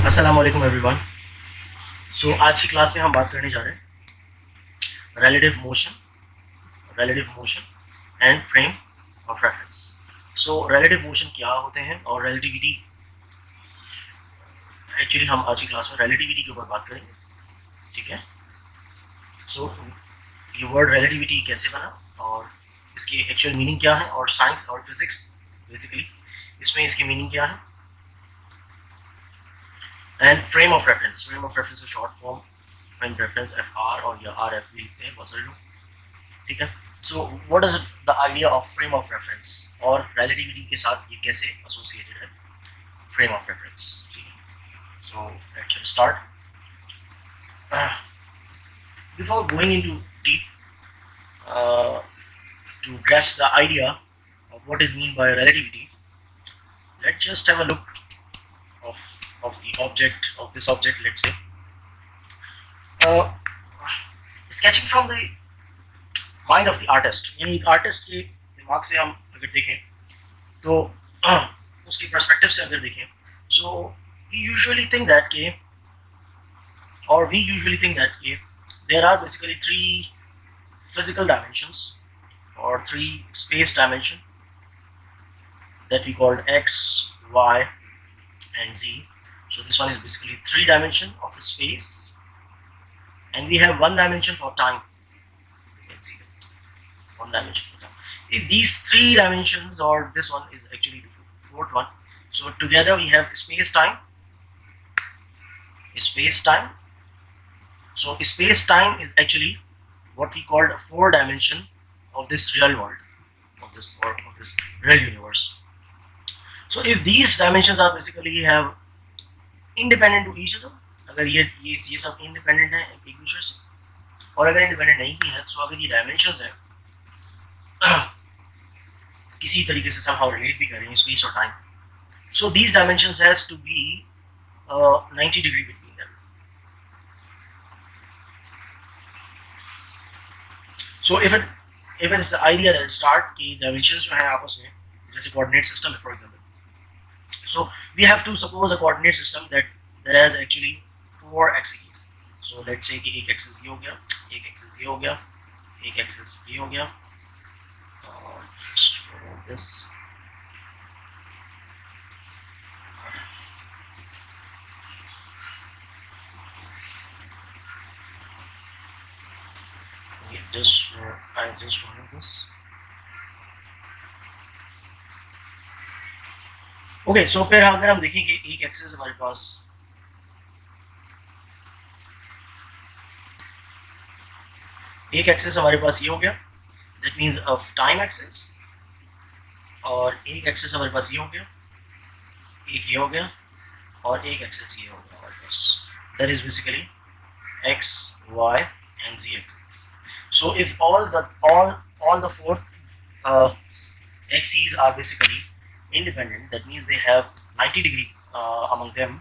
अस्सलाम वालेकुम एवरीवन। सो आज की क्लास में हम बात करने जा रहे हैं relative motion and frame of reference. So relative motion क्या होते हैं और रिलेटिविटी, एक्चुअली हम आज की क्लास में रिलेटिविटी के ऊपर बात करेंगे, ठीक है। सो ये वर्ड रिलेटिविटी कैसे बना और इसकी एक्चुअल मीनिंग क्या है, और साइंस और फिजिक्स बेसिकली इसमें इसकी मीनिंग क्या है, एंड फ्रेम ऑफ रेफरेंस का short form frame reference FR और या RF भी लिखते हैं बहुत सारे लोग, ठीक है। So what is the idea of frame of reference और रिलेटिविटी के साथ ये कैसे एसोसिएटेड है फ्रेम ऑफ रेफरेंस, ठीक है। So let's start. Before going into deep to grasp the idea of what is mean by relativity, let's just have a look of this object, let's say. uh, Sketching from the mind of the artist, यानी एक artist के दिमाग से हम अगर देखें तो उसके पर्सपेक्टिव से अगर देखें, so we usually think that के there are basically three physical dimensions और three space dimension that we called X, Y and Z. So this one is basically three dimension of a space, and we have one dimension for time. You can see that one dimension for time. If these three dimensions, or this one is actually the fourth one, so together we have space time. So space time is actually what we called a four dimension of this real world, of this real universe. So if these dimensions are basically have independent to each other, अगर ये सब independent है एक दूसरे से, और अगर independent नहीं भी है, तो अगर ये dimensions है किसी तरीके से somehow relate भी करें space और time, so these dimensions has to be 90 degree between them. So if it's the idea that start कि dimensions जो है आपस में जैसे coordinate system है for example, so we have to suppose a coordinate system that has actually four axes. So let's say कि एक axis ये हो गया, एक axis ये हो गया, एक axis ये हो गया, और this I just wanted this. Okay, so फिर अगर हम देखें कि एक एक्सिस हमारे पास ये हो गया, that means of time axis, और एक एक्सिस हमारे पास ये हो गया, एक ये हो गया, और एक एक्सिस ये हो गया हमारे पास, that is basically x, y and z axis. So if all the four axes are basically independent, that means they have 90 degree among them.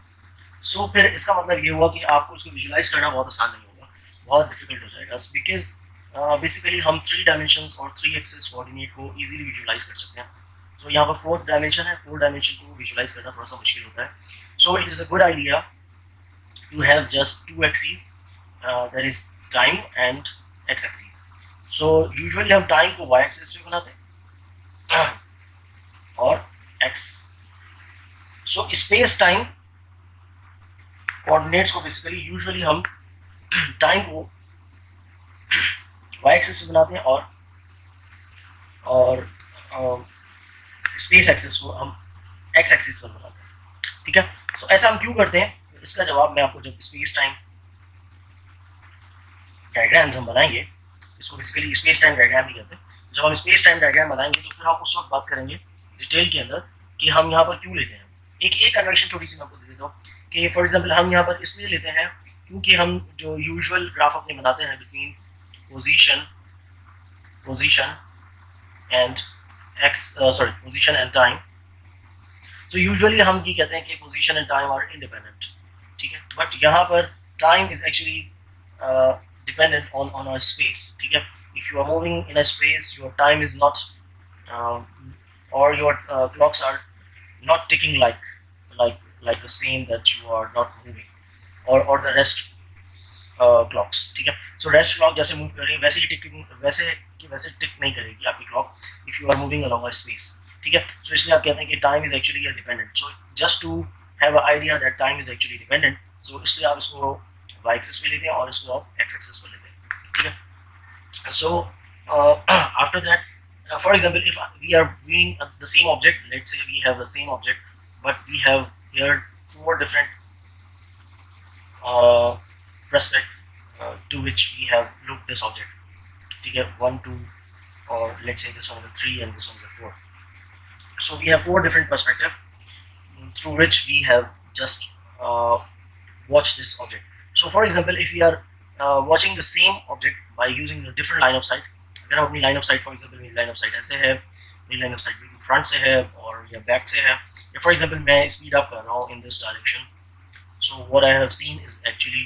So फिर इसका मतलब ये हुआ कि आपको उसको विजुलाइज करना बहुत आसान नहीं होगा, बहुत डिफिकल्ट हो जाएगा, बिकॉज बेसिकली हम थ्री डायमेंशंस और थ्री एक्सिस कोऑर्डिनेट को इजीली विजुलाइज कर सकते हैं. सो यहाँ पर फोर्थ डायमेंशन है, फोर्थ डायमेंशन को विजुलाइज करना थोड़ा सा मुश्किल होता है. So it is a good idea to have just two axis, that is time and X axis. So usually हम टाइम को वाई एक्सिस में बनाते हैं और X. So space time coordinates को बेसिकली यूजुअली हम टाइम को वाई एक्सिस पे बनाते हैं और स्पेस एक्सिस को हम एक्स एक्सिस पर बनाते हैं, ठीक है. सो ऐसा हम क्यों करते हैं, इसका जवाब मैं आपको जब स्पेस टाइम डायग्राम्स हम बनाएंगे, इसको बेसिकली स्पेस टाइम डायग्राम भी कहते हैं, जब हम स्पेस टाइम डायग्राम बनाएंगे तो फिर हम उस वक्त बात करेंगे डिटेल के अंदर कि हम यहाँ पर क्यों लेते हैं. एक कन्वेंशन छोटी सी मैं आपको दे देता हूँ कि फॉर एग्जांपल हम यहाँ पर इसलिए लेते हैं क्योंकि हम जो यूजुअल ग्राफ अपने बनाते हैं बिटवीन पोजीशन एंड टाइम, तो यूजुअली हम ये कहते हैं कि position and time are independent, ठीक है. बट यहाँ पर time is actually dependent on a space, ठीक है. If you are moving in a space, your time is not or your clocks are not ticking like like the same that you are not moving, or the rest clocks, ठीक है. So rest clock जैसे move कर रही है वैसे ही वैसे टिक नहीं करेगी आपकी clock if you are moving along a space, ठीक है. सो इसलिए आप कहते हैं कि time is actually dependent. So just to have a idea that time is actually dependent, so इसलिए आप इसको वाई एक्सिस पे लेते हैं और इसको आप एक्स एक्सिस पे लेते हैं, ठीक है. So after that, for example, if we are viewing the same object, let's say we have the same object, but we have here four different perspective to which we have looked this object, ठीक है. 1 2, or let's say this one is a 3 and this one is a 4. So we have four different perspective through which we have just watched this object. So for example, if we are watching the same object by using a different line of sight, अगर हम अपनी line of site, for example मेरी line of site ऐसे है, मेरी line of site बिल्कुल front से है और या बैक से है, या फॉर एग्जांपल मैं स्पीड अप कर रहा हूँ इन this direction. So what I have seen is actually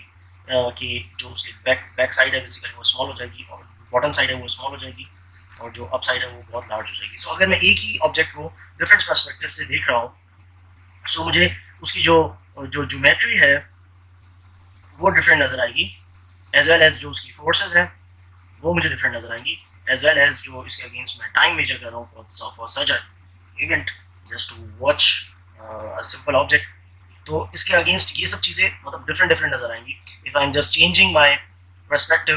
कि जो उसकी बैक साइड है बेसिकली वो स्मॉल हो जाएगी और बॉटम साइड है वो स्मॉल हो जाएगी और जो अप साइड है वो बहुत लार्ज हो जाएगी. सो अगर मैं एक ही ऑब्जेक्ट को डिफरेंट पर्सपेक्टिव से देख रहा हूँ, सो मुझे उसकी जो ज्योमेट्री है वो डिफरेंट नजर आएगी, एज वेल एज जो उसकी फोर्सेस है वो मुझे डिफरेंट नजर आएंगी, एज वेल एज जो इसके अगेंस्ट मैं टाइम मेजर कर रहा हूँ for such a event just to watch a simple object. तो इसके अगेंस्ट ये सब चीज़ें मतलब डिफरेंट नजर आएंगी. If I am just changing my perspective,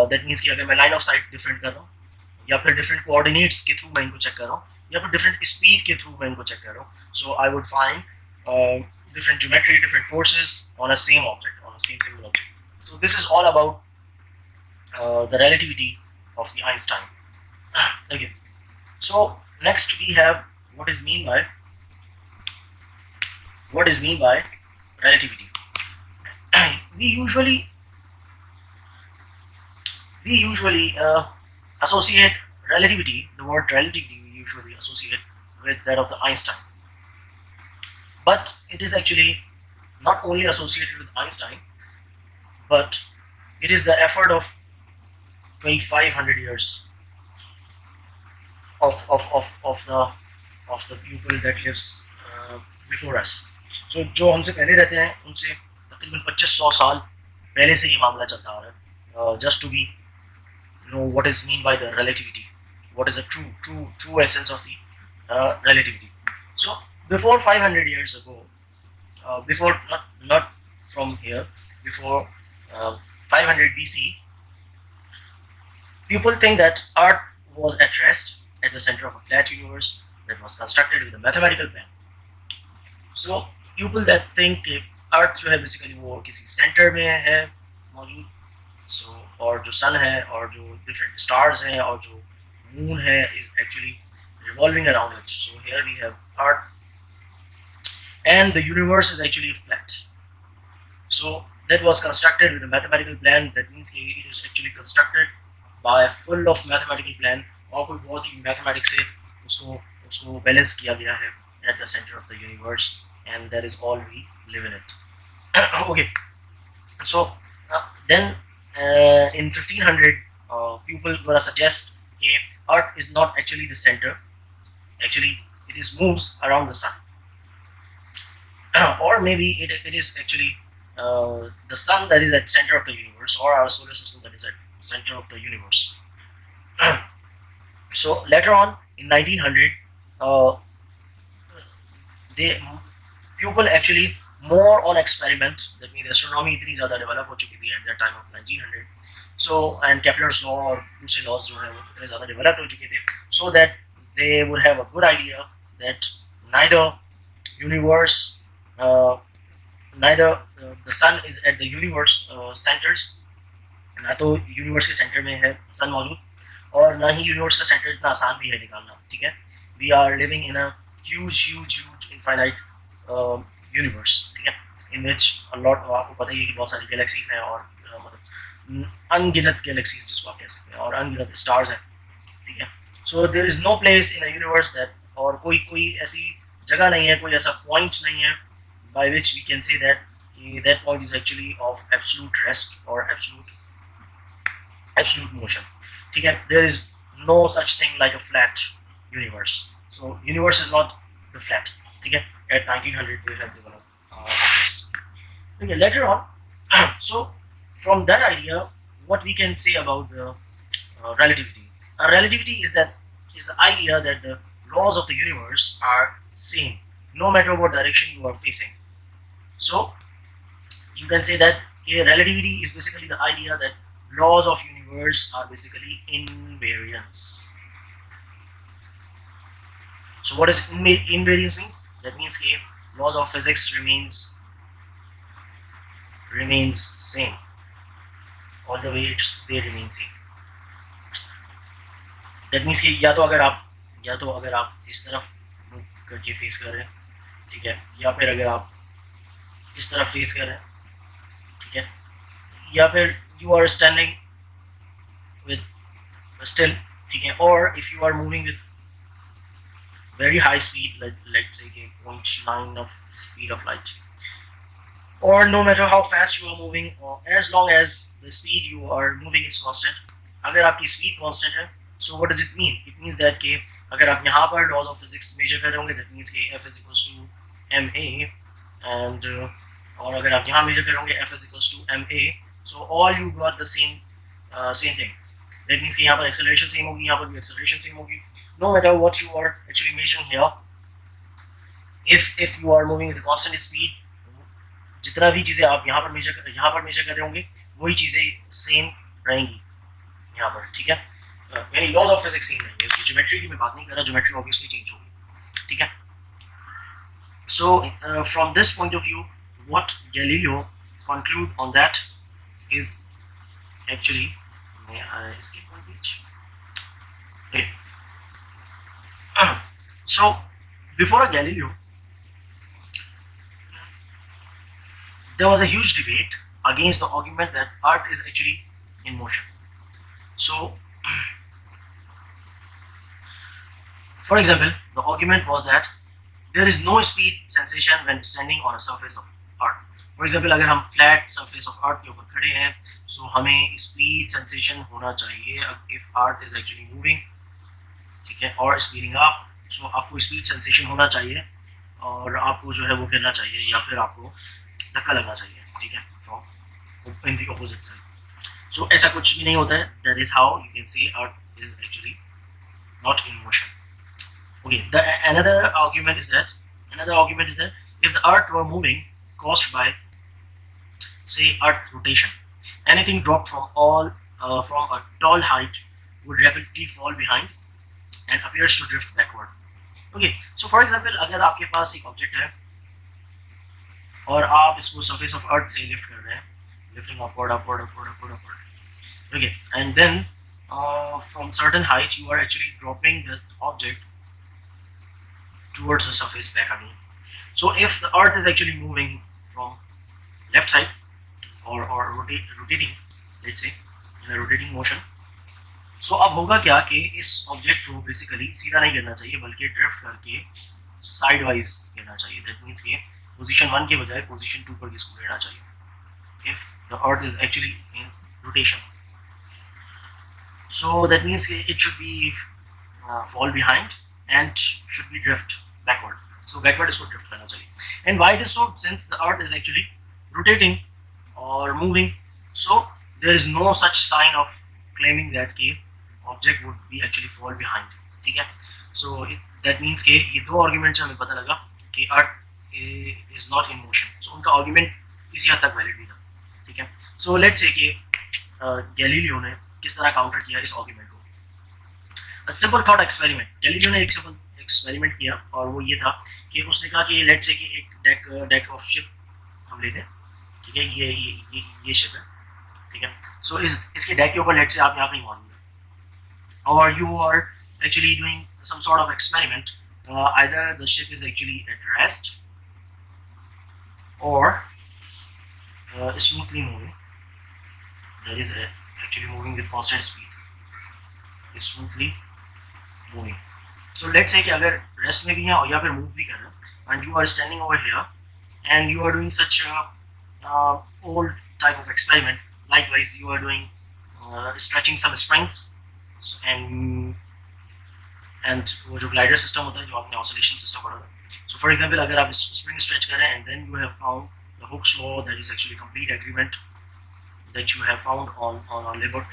that means कि अगर मैं लाइन ऑफ साइट डिफरेंट कर रहा हूँ या फिर डिफरेंट कोऑर्डिनेट्स के थ्रू मैं इनको चेक कर रहा हूँ या फिर डिफरेंट स्पीड के थ्रू मैं इनको चेक कर रहा हूँ, so I would find different geometry, different forces on a same object, on a same single object. So this is all about the relativity of the Einstein. Okay. So next we have what is mean by relativity. we usually associate relativity, the word relativity we usually associate with that of the Einstein. But it is actually not only associated with Einstein, but it is the effort of 2500 years of the people that lives before us. So जो हमसे पहले रहते हैं उनसे तकरीबन 2500 साल पहले से ये मामला चलता आ रहा है, just to be know what is mean by the relativity, what is the true essence of the relativity. So before 500 years ago, before not from here, before 500 BC, people think that Earth was at rest at the center of a flat universe that was constructed with a mathematical plan. So people that think कि Earth जो है basically वो किसी center में है मौजूद, so और जो sun है और जो different stars हैं और जो moon है is actually revolving around it. So here we have Earth and the universe is actually flat. So that was constructed with a mathematical plan. That means it is actually constructed by full of mathematical plan और कोई बहुत ही mathematics से उसको balance किया गया है at the center of the universe, and that is all we live in it. Okay, so then in 1500 people gonna suggest Earth is not actually the center, actually it is moves around the sun. Or maybe it is actually the sun that is at center of the universe, or our solar system that is at center of the universe. So later on in 1900 people actually more on experiment, that means astronomy इतनी ज़्यादा develop हो चुकी थी at that time of 1900. So and Kepler's law और दूसरे laws जो है वो इतने ज़्यादा develop हो चुके थे, so that they would have a good idea that neither universe neither the sun is at the universe centers, ना तो यूनिवर्स के सेंटर में है सन मौजूद और ना ही यूनिवर्स का सेंटर इतना आसान भी है निकालना, ठीक है. We are living in a huge infinite universe, ठीक है, इन विच अ लॉट, आपको पता ही है कि बहुत सारी गैलेक्सीज हैं और मतलब अनगिनत गैलेक्सीज जिसको आप कह सकते हैं और अनगिनत स्टार्स हैं, ठीक है. So there is no place in a universe that, और कोई ऐसी जगह नहीं है, कोई ऐसा पॉइंट नहीं है by which we can say that that point is actually of absolute rest or absolute motion, ठीक है. There is no such thing like a flat universe. So universe is not the flat, ठीक है. at 1900 they have developed this. Okay, later on, so from that idea, what we can say about the relativity? Relativity is the idea that the laws of the universe are same no matter what direction you are facing. So you can say that relativity is basically the idea that laws of universe are basically invariance. So what does invariance means? That means laws of physics remains same all the way they remain same. That means कि या तो अगर आप इस तरफ move करके face कर रहे हैं, ठीक है, या फिर अगर आप इस तरफ फेस कर रहे हैं, ठीक है, या फिर you are standing with still, ठीक है, or if you are moving with very high speed, let's say 0.9 of speed of light, or no matter how fast you are moving, or as long as the speed you are moving is constant, अगर आपकी speed constant है, so what does it mean? It means that कि अगर आप यहाँ पर laws of physics measure कर रहे होंगे, that means कि F is equals to ma, and और अगर आप यहाँ measure कर रहे होंगे F is equals to ma, so all you got the same thing. That means कि यहाँ पर acceleration same होगी, यहाँ पर भी acceleration same होगी. No matter what you are actually measuring here, if you are moving with a constant speed, जितना भी चीज़ें आप यहाँ पर मेजर कर रहे होंगे वही चीज़ें सेम रहेंगी यहाँ पर, ठीक है, यानी लॉज ऑफ फिजिक्स सेम रहेंगे. उसकी ज्योमेट्री की मैं बात नहीं कर रहा, ज्योमेट्री ऑब्वियसली चेंज होगी, ठीक है. So from this point of view what Galileo conclude on that is actually इसके point. So before Galileo, there was a huge debate against the argument that Earth is actually in motion. So, for example, the argument was that there is no speed sensation when standing on a surface of Earth. For example, अगर हम flat surface of Earth के ऊपर खड़े हैं, so हमें speed sensation होना चाहिए if Earth is actually moving, ठीक है, और speeding up. So आपको speed sensation होना चाहिए और आपको जो है वो करना चाहिए या फिर आपको धक्का लगना चाहिए, ठीक है, from in the opposite side. So ऐसा कुछ भी नहीं होता है. That is how you can say Earth is actually not in motion. Okay. Another argument is that if the Earth were moving caused by, say, Earth rotation, anything dropped from a tall height would rapidly fall behind and appears to drift backward. Okay. So for example, अगर आपके पास एक object है और आप इसको surface of Earth से lift कर रहे हैं, lifting upward. Okay, and then from certain height you are actually dropping the object towards the surface back again. So if the Earth is actually moving from left side or rotating, let's say in a rotating motion, so अब होगा क्या कि इस object को basically सीधा नहीं गिरना चाहिए बल्कि ड्रिफ्ट करके साइड वाइज गिरना चाहिए. दैट मीन्स कि पोजीशन 1 के बजाय पोजीशन 2 पर इसको गिरना चाहिए if the Earth is actually in rotation. So that means it should be fall behind and should be drift backward. So backward इसको drift करना चाहिए. And why it is so? Since the Earth is actually rotating or moving, so there is no such sign of claiming that कि object would be actually fall behind. ठीक है. So that means कि ये दो arguments हमें पता लगा कि Earth is not in motion. So उनका argument इसी हद तक valid भी था. ठीक है. So let's say कि गैलीलियो ने किस तरह काउंटर किया इस आर्गुमेंट को. A simple thought experiment. Galileo ने एक सिंपल एक्सपेरिमेंट किया और वो ये था कि उसने कहा कि लेट्स से कि एक डेक ऑफ शिप हम लेते हैं, ठीक है, ये शिप है, ठीक है. सो इसके डेक के ऊपर लेट्स से आप यहाँ कहीं मौजूद हैं और you are actually doing some sort of experiment. Either the ship is actually at rest or smoothly moving, that is actually moving with constant speed, is smoothly moving. So let's say कि अगर rest में भी हैं और या फिर move भी कर रहे हैं and you are standing over here and you are doing such old type of experiment. Likewise you are doing stretching some springs and वो जो ग्लाइडर सिस्टम होता है जो आपने ऑसिलेशन सिस्टम पढ़ा है, So for example, अगर आप spring stretch करें and then you have found the Hooke's law, that is actually complete agreement that you have found on a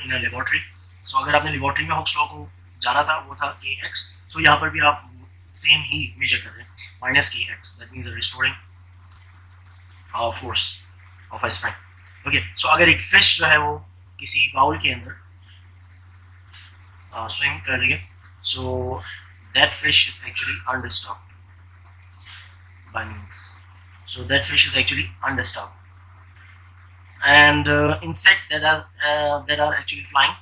in a laboratory. So अगर आपने laboratory में Hooke's law को जाना था, वो था kx. So यहाँ पर भी आप same ही measure कर रहे हैं, minus kx. That means restoring force of a spring. Okay, so अगर एक fish जो है वो किसी बाउल के अंदर swim कर रही है, so that fish is actually undisturbed by means. So that fish is actually undisturbed. And insects that are actually flying.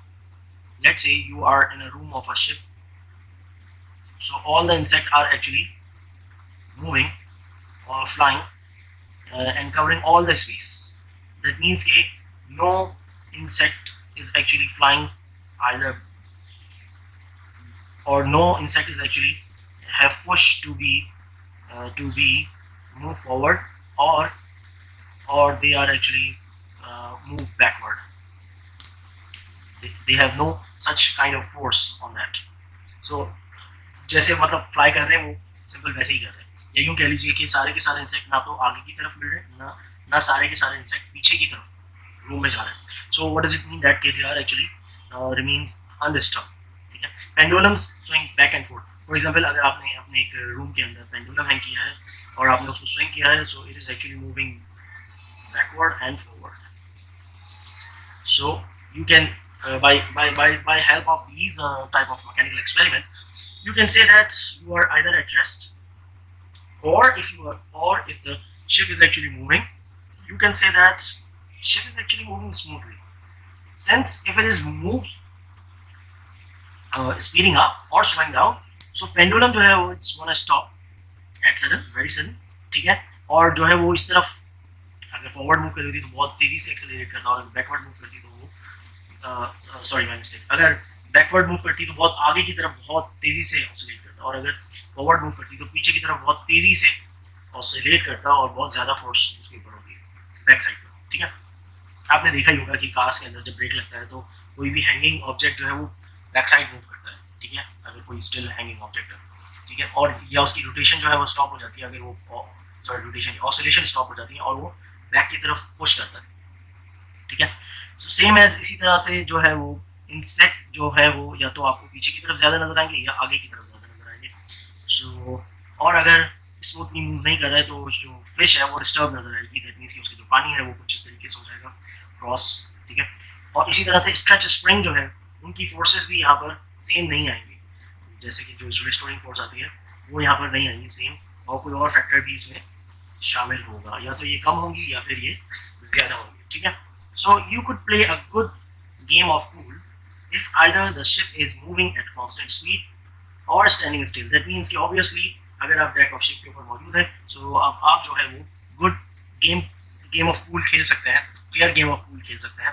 Let's say you are in a room of a ship. So all the insects are actually moving or flying and covering all the space. That means that no insect is actually flying either, or no insect is actually have pushed to be move forward, or they are actually move backward. They have no such kind of force on that. So जैसे मतलब fly कर रहे हैं वो simple वैसे ही कर रहे हैं, या यूँ कह लीजिए कि सारे के सारे इंसेक्ट ना तो आगे की तरफ मिल रहे हैं, ना सारे के सारे इंसेक्ट पीछे की तरफ रूम में जा रहे हैं. So what does it mean? That they are actually remains undisturb. ठीक है. Pendulums swing back and forth. For example, अगर आपने अपने एक रूम के अंदर पेंडुलम हैंग किया है और आपने उसको स्विंग किया है, so it is actually moving backward and forward. So you can by help of these type of mechanical experiment, you can say that you are either at rest, or if the ship is actually moving, you can say that ship is actually moving smoothly. Since if it is moved speeding up or slowing down, so pendulum जो है वो it's gonna stop at sudden, very sudden. ठीक है. और जो है वो इस तरफ अगर फॉरवर्ड मूव कर रही थी तो बहुत तेजी से एक्सेलरेट करता, और बैकवर्ड मूव करती तो वो सॉरी माय मिस्टेक, अगर बैकवर्ड मूव करती तो बहुत आगे की तरफ बहुत तेजी से ऑसिलेट करता, और अगर फॉरवर्ड मूव करती तो पीछे की तरफ बहुत तेजी से ऑसिलेट करता और बहुत ज़्यादा फोर्स उसके ऊपर होती है बैक साइड पर. ठीक है. आपने देखा ही होगा कि कार्स के अंदर जब ब्रेक लगता है तो कोई भी हैंगिंग ऑब्जेक्ट जो है वो बैक साइड मूव करता है. ठीक है. अगर कोई स्टिल हैंगिंग ऑब्जेक्ट है, ठीक है, और या उसकी रोटेशन जो है वो स्टॉप हो जाती है, अगर वो सॉरी रोटेशन ऑसिलेशन स्टॉप हो जाती है और वो बैक की तरफ पुश करता है. ठीक है. सो सेम एज इसी तरह से जो है वो इंसेक्ट जो है वो या तो आपको पीछे की तरफ ज़्यादा नजर आएंगे या आगे की तरफ ज़्यादा नजर आएंगे. सो और अगर स्मूथली मूव नहीं कर रहा है तो जो फिश है वो डिस्टर्ब नजर आएगी. दैट मीन्स कि उसके जो पानी है वो कुछ इस तरीके से हो जाएगा क्रॉस. ठीक है. और इसी तरह से स्ट्रेच स्प्रिंग जो है उनकी फोर्सेस भी यहाँ पर सेम नहीं आएंगी. जैसे कि जो रिस्टोरिंग फोर्स आती है वो यहाँ पर नहीं आएंगी सेम, और कोई और फैक्टर भी इसमें शामिल होगा, या तो ये कम होंगी या फिर ये ज़्यादा होंगी. ठीक है. So you could play a good game of pool if either the ship is moving at constant speed और स्टैंडिंग स्टिल. दैट मीन्स कि ऑब्वियसली अगर आप डेक ऑफ शिप के ऊपर मौजूद है, सो अब आप जो है वो गुड गेम ऑफ पूल खेल सकते हैं, फेयर गेम ऑफ पूल खेल सकते हैं.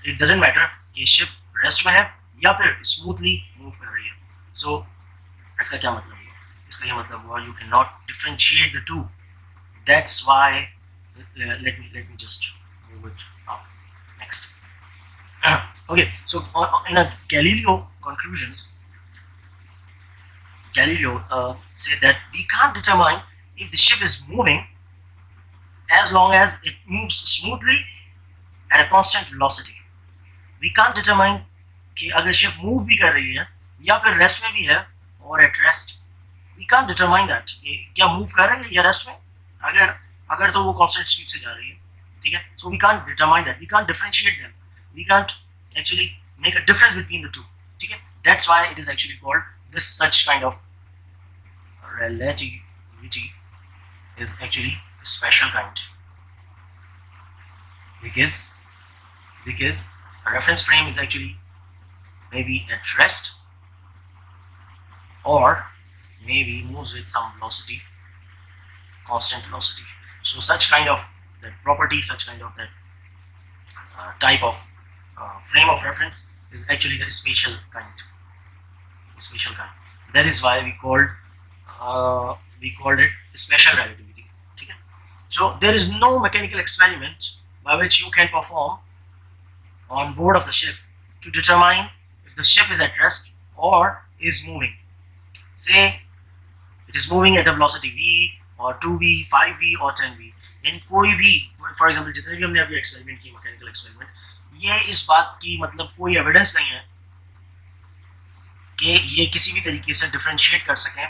इट डजेंट मैटर कि शिप रेस्ट में है या फिर स्मूथली मूव कर रही है. सो इसका क्या मतलब हुआ? इसका ये मतलब हुआ you can not differentiate the two. That's why let me just move it up next. Okay, so in a Galileo conclusions, Galileo said that we can't determine if the ship is moving as long as it moves smoothly at a constant velocity. We can't determine कि अगर ship move भी कर रही है या फिर rest में भी है और at rest, we can't determine that कि क्या move कर रही है या rest में. अगर तो वो कांस्टेंट स्पीड से जा रही है. ठीक है. So we can't determine that, we can't differentiate them, we can't actually make a difference between the two. ठीक है. That's why it is actually called this such kind of relativity is actually a special kind, because a reference frame is actually maybe at rest or maybe moves with some velocity, constant velocity. So such kind of that property, such kind of that type of frame of reference is actually the spatial kind. That is why we called it special relativity. Okay? So there is no mechanical experiment by which you can perform on board of the ship to determine if the ship is at rest or is moving. Say it is moving at a velocity v और 2v 5v और 10v। यानी कोई भी, for example जितने भी हमने अभी experiment किए मैकेनिकल एक्सपेरिमेंट, ये इस बात की मतलब कोई एविडेंस नहीं है कि ये किसी भी तरीके से डिफरेंशिएट कर सकें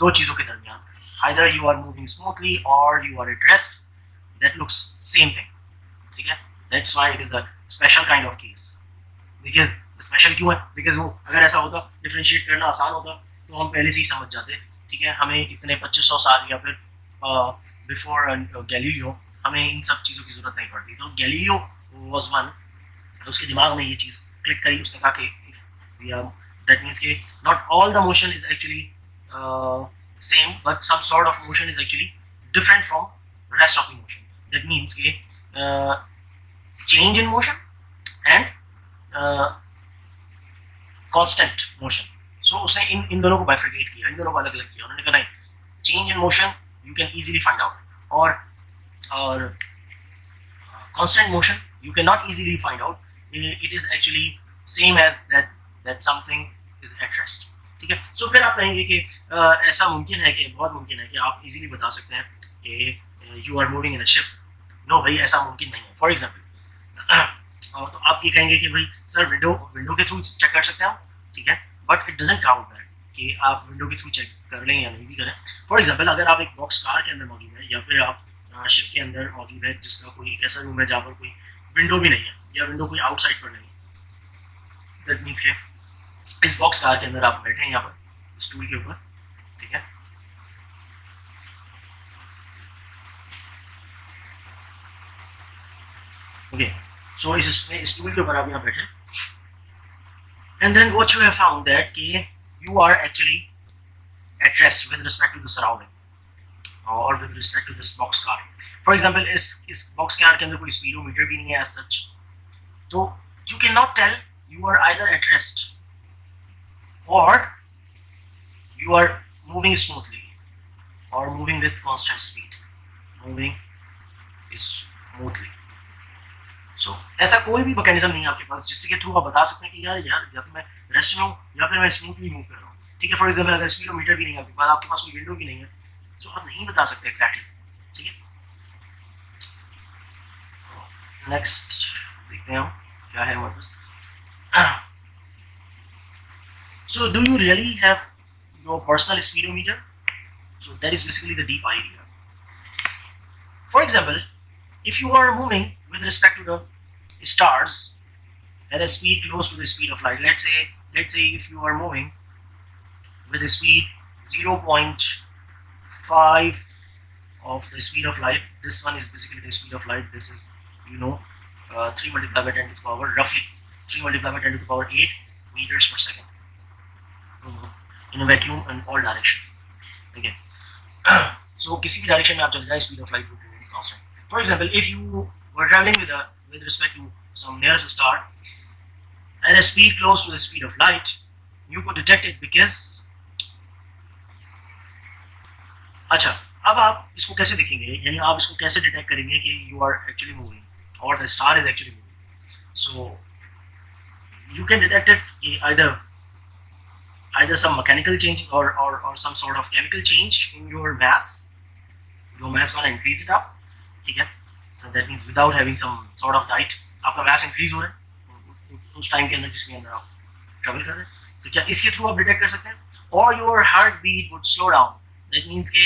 दो चीज़ों के दरमियान। Either you are moving smoothly or you are at rest, that looks same thing, ठीक है। That's why it is a special kind of case. Because special क्यों है? बिकॉज वो अगर ऐसा होता, डिफरेंशिएट करना आसान होता, तो हम पहले से ही समझ जाते, ठीक है। हमें इतने 2500 साल या फिर बिफोर गैलीलियो हमें इन सब चीज़ों की जरूरत नहीं पड़ती। तो गैलीलियो वाज वन, उसके दिमाग में ये चीज़ क्लिक करी, उसने कहा कि वी आर, दैट मीन्स कि not all the motion is actually same, but some sort of motion is actually different from rest of the motion. That means कि change in motion and constant motion. So उसने इन दोनों को bifurcate किया, इन दोनों को अलग अलग किया। उन्होंने कहा नहीं, change in motion you can easily find out, और constant motion you cannot easily find out. It is actually same as that something is at rest, ठीक है। सो फिर आप कहेंगे कि ऐसा मुमकिन है कि, बहुत मुमकिन है कि आप इजीली बता सकते हैं कि you are moving in a ship. No भाई, ऐसा मुमकिन नहीं है। फॉर एग्जाम्पल तो आप ये कहेंगे कि भाई सर विंडो के थ्रू चेक कर सकते हैं आप, ठीक है, but it doesn't count that कि आप विंडो के थ्रू चेक कर लें या नहीं भी करें। फॉर एग्जाम्पल अगर आप एक बॉक्स कार के अंदर मौजूद है या फिर आप शिप के अंदर मौजूद है जिसका कोई एक ऐसा रूम है जहाँ पर कोई विंडो भी नहीं है या विंडो कोई आउटसाइड पर नहीं, दैट मीन्स के इस बॉक्स कार के अंदर आप बैठे हैं यहाँ पर स्टूल के ऊपर, ठीक है। ओके, सो इस स्टूल के ऊपर आप यहाँ बैठे, and then what you have found that कि you are actually at rest with respect to the surrounding और with respect to this box car. For example इस बॉक्स कार के अंदर कोई स्पीडोमीटर भी नहीं है एज सच, तो you can not tell you are either at rest or you are moving smoothly or moving with constant speed, moving smoothly. So ऐसा कोई भी मैकेनिज्म नहीं है आपके पास जिससे के थ्रू आप बता सकते हैं कि यार या तो मैं रेस्ट में हूँ या फिर मैं स्मूथली मूव कर रहा हूँ, ठीक है। फॉर एग्जाम्पल अगर स्पीडोमीटर भी नहीं है आपके पास कोई विंडो भी नहीं है, तो आप नहीं बता सकते एग्जैक्टली, ठीक है। नेक्स्ट देखते हैं हम क्या है हमारे पास। So do you really have your personal speedometer? So that is basically the deep idea. For example, if you are moving with respect to the stars at a speed close to the speed of light, let's say if you are moving with a speed 0.5 of the speed of light, this one is basically the speed of light, this is 3 multiplied by 10 to the power, roughly 3 multiplied by 10 to the power 8 meters per second in a vacuum in all direction, again. So किसी भी direction में आप चले जाए, speed of light would remain constant. For example, if you were traveling with respect to some nearest star at a speed close to the speed of light, you could detect it because, अच्छा, अब आप इसको कैसे देखेंगे, यानी आप इसको कैसे डिटेक्ट करेंगे कि you are actually moving or the star is actually moving? So you can detect it either some mechanical change or some sort of chemical change in your mass. Your mass gonna increase it up, ठीक है। So that means without having some sort of diet आपका mass increase हो रहा है उस time के अंदर जिसके अंदर आप ट्रेवल कर रहे हैं, तो क्या इसके थ्रू आप डिटेक्ट कर सकते हैं? Or your heartbeat would slow down. That means कि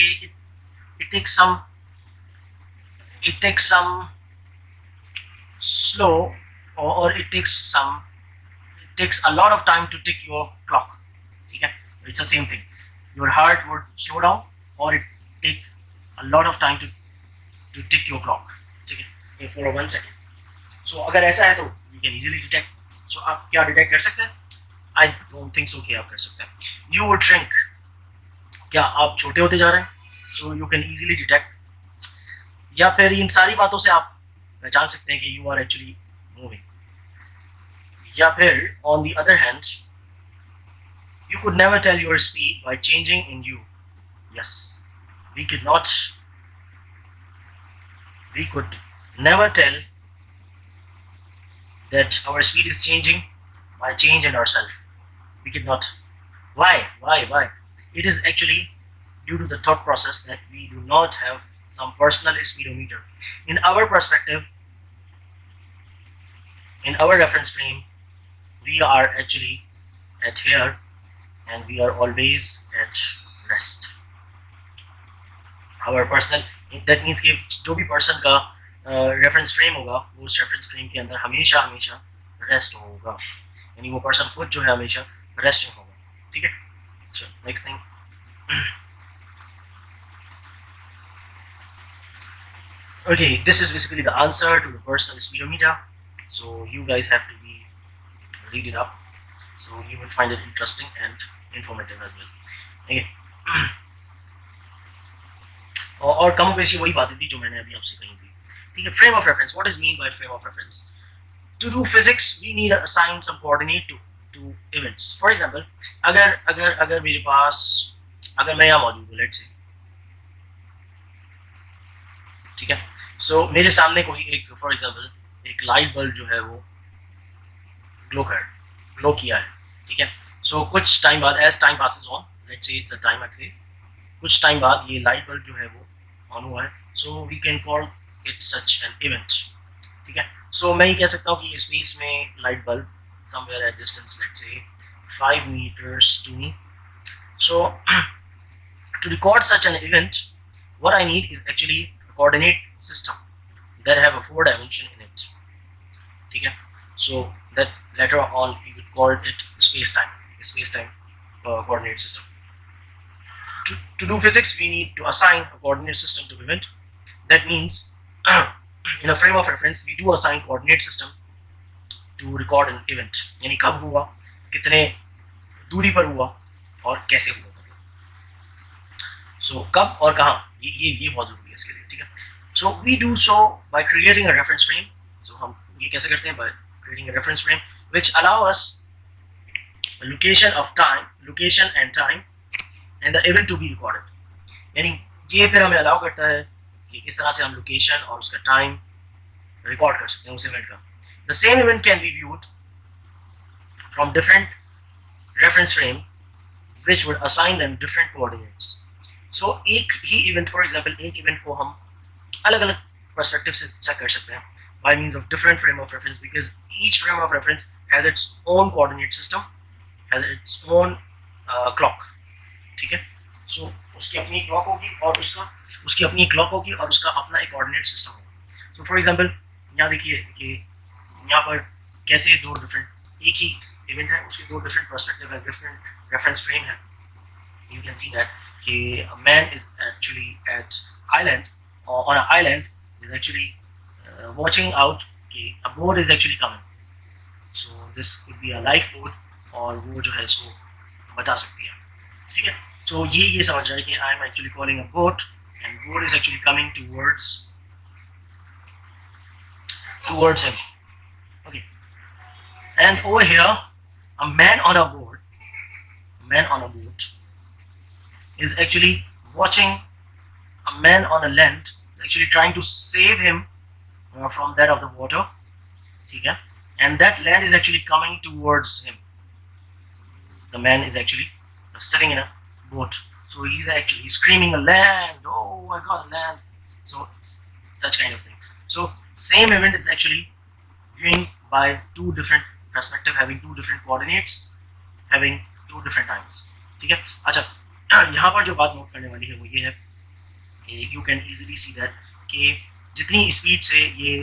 it takes some slow or it takes a lot of time to tick your clock, ठीक है। It's the same thing. Your heart would slow down or it take a lot of time to tick your clock, ठीक है, for 1 second. So अगर ऐसा है तो you can easily detect. So आप क्या डिटेक्ट कर सकते हैं? I don't think so कि आप कर सकते हैं. You would shrink. क्या आप छोटे होते जा रहे हैं? So you can easily detect. या फिर इन सारी बातों से आप पहचान सकते हैं कि you are actually moving. या फिर on the other hand, you could never tell your speed by changing in you. Yes, we could never tell that our speed is changing by change in ourselves. We could not. Why? It is actually due to the thought process that we do not have some personal speedometer. In our perspective, in our reference frame, we are actually at here and we are always at rest. Our personal, that means कि जो भी person का reference frame होगा वो उस reference frame के अंदर हमेशा हमेशा रेस्ट होगा, यानी वो पर्सन खुद जो है हमेशा रेस्ट होगा. ठीक है. So next thing. Okay, this is basically the answer to the personal speedometer. So you guys have to read it up. So you will find it interesting and informative as well. Okay. और कम बेशी वही बातें थी जो मैंने अभी आपसे कही थी. ठीक है. Frame of reference. What is mean by frame of reference? To do physics, we need to assign some coordinate to events. For example, अगर मेरे पास, अगर मैं यहाँ मौजूद हूँ, let's say, ठीक है. So मेरे सामने कोई एक, for example, एक लाइट बल्ब जो है वो ग्लो किया है. ठीक है. So कुछ टाइम बाद, as time passes on, let's say it's a time axis, कुछ टाइम बाद ये लाइट बल्ब जो है वो ऑन हुआ है. So we can call it such an event. ठीक है. So मैं ये कह सकता हूँ कि ये स्पेस में light bulb somewhere at distance, let's say 5 meters to me. So to record such an event, what I need is actually a coordinate system that have a 4 dimension in it. ठीक है. So that later on we would call it space-time coordinate system. To do physics, we need to assign a coordinate system to event. That means in a frame of reference, we do assign coordinate system to record an event. यानी कब हुआ, कितने दूरी पर हुआ और कैसे हुआ. So कब और कहाँ, ये बहुत जरूरी है इसके लिए. ठीक है. So we do so by creating a reference frame. So हम ये कैसे करते हैं? By creating a reference frame which allow us a location and time and the event to be recorded. यानी ये फिर हमें अलाउ करता है कि किस तरह से हम लोकेशन और उसका टाइम रिकॉर्ड कर सकते हैं उस इवेंट का. The same event can be viewed from different reference frame which would assign them different coordinates. So एक ही event, for example, एक event को हम अलग अलग perspective से check कर सकते हैं by means of different frame of reference, because each frame of reference has its own coordinate system, has its own clock. ठीक है. So उसकी अपनी क्लॉक होगी और उसकी अपनी क्लॉक होगी और उसका अपना एक कोऑर्डिनेट सिस्टम होगा. So for example, यहाँ देखिए कि यहाँ पर कैसे दो डिफरेंट, एक ही इवेंट है, उसके दो डिफरेंट पर्सपेक्टिव है, डिफरेंट रेफरेंस फ्रेम है. You can see that कि a man is actually at island, or on an island is actually watching out कि a boat is actually coming. So this could be a lifeboat और वो जो है इसको बचा सकती है. ठीक है. So ये समझ रहा है कि I am actually calling a boat and boat is actually coming towards him. Okay. And over here, a man on a boat is actually watching a man on a land, is actually trying to save him from that of the water. Okay? And that land is actually coming towards him. The man is actually sitting in a boat. So he's actually screaming a land, oh I got a land. So it's such kind of thing. So same event is actually viewing by two different perspective, having two different coordinates, having two different times. ठीक है. अच्छा, यहाँ पर जो बात note करने वाली है वो ये है कि you can easily see that कि जितनी स्पीड से ये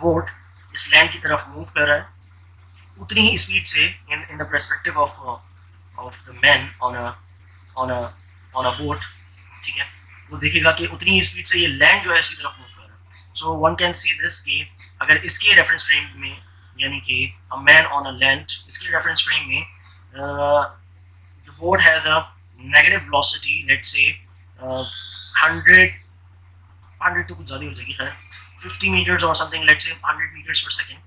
बोट इस लैंड की तरफ मूव कर रहा है, उतनी ही स्पीड से in the perspective of the man on a boat, ठीक है, वो देखेगा कि उतनी ही स्पीड से ये लैंड जो है इसकी तरफ मूव कर रहा है. So one can see this कि अगर इसके रेफरेंस फ्रेम में, यानी कि a man on a land, इसके रेफरेंस फ्रेम में the boat has a negative velocity, let's say 100 तो कुछ ज़्यादा हो जाएगी, खैर 50 meters or something, let's say 100 meters per second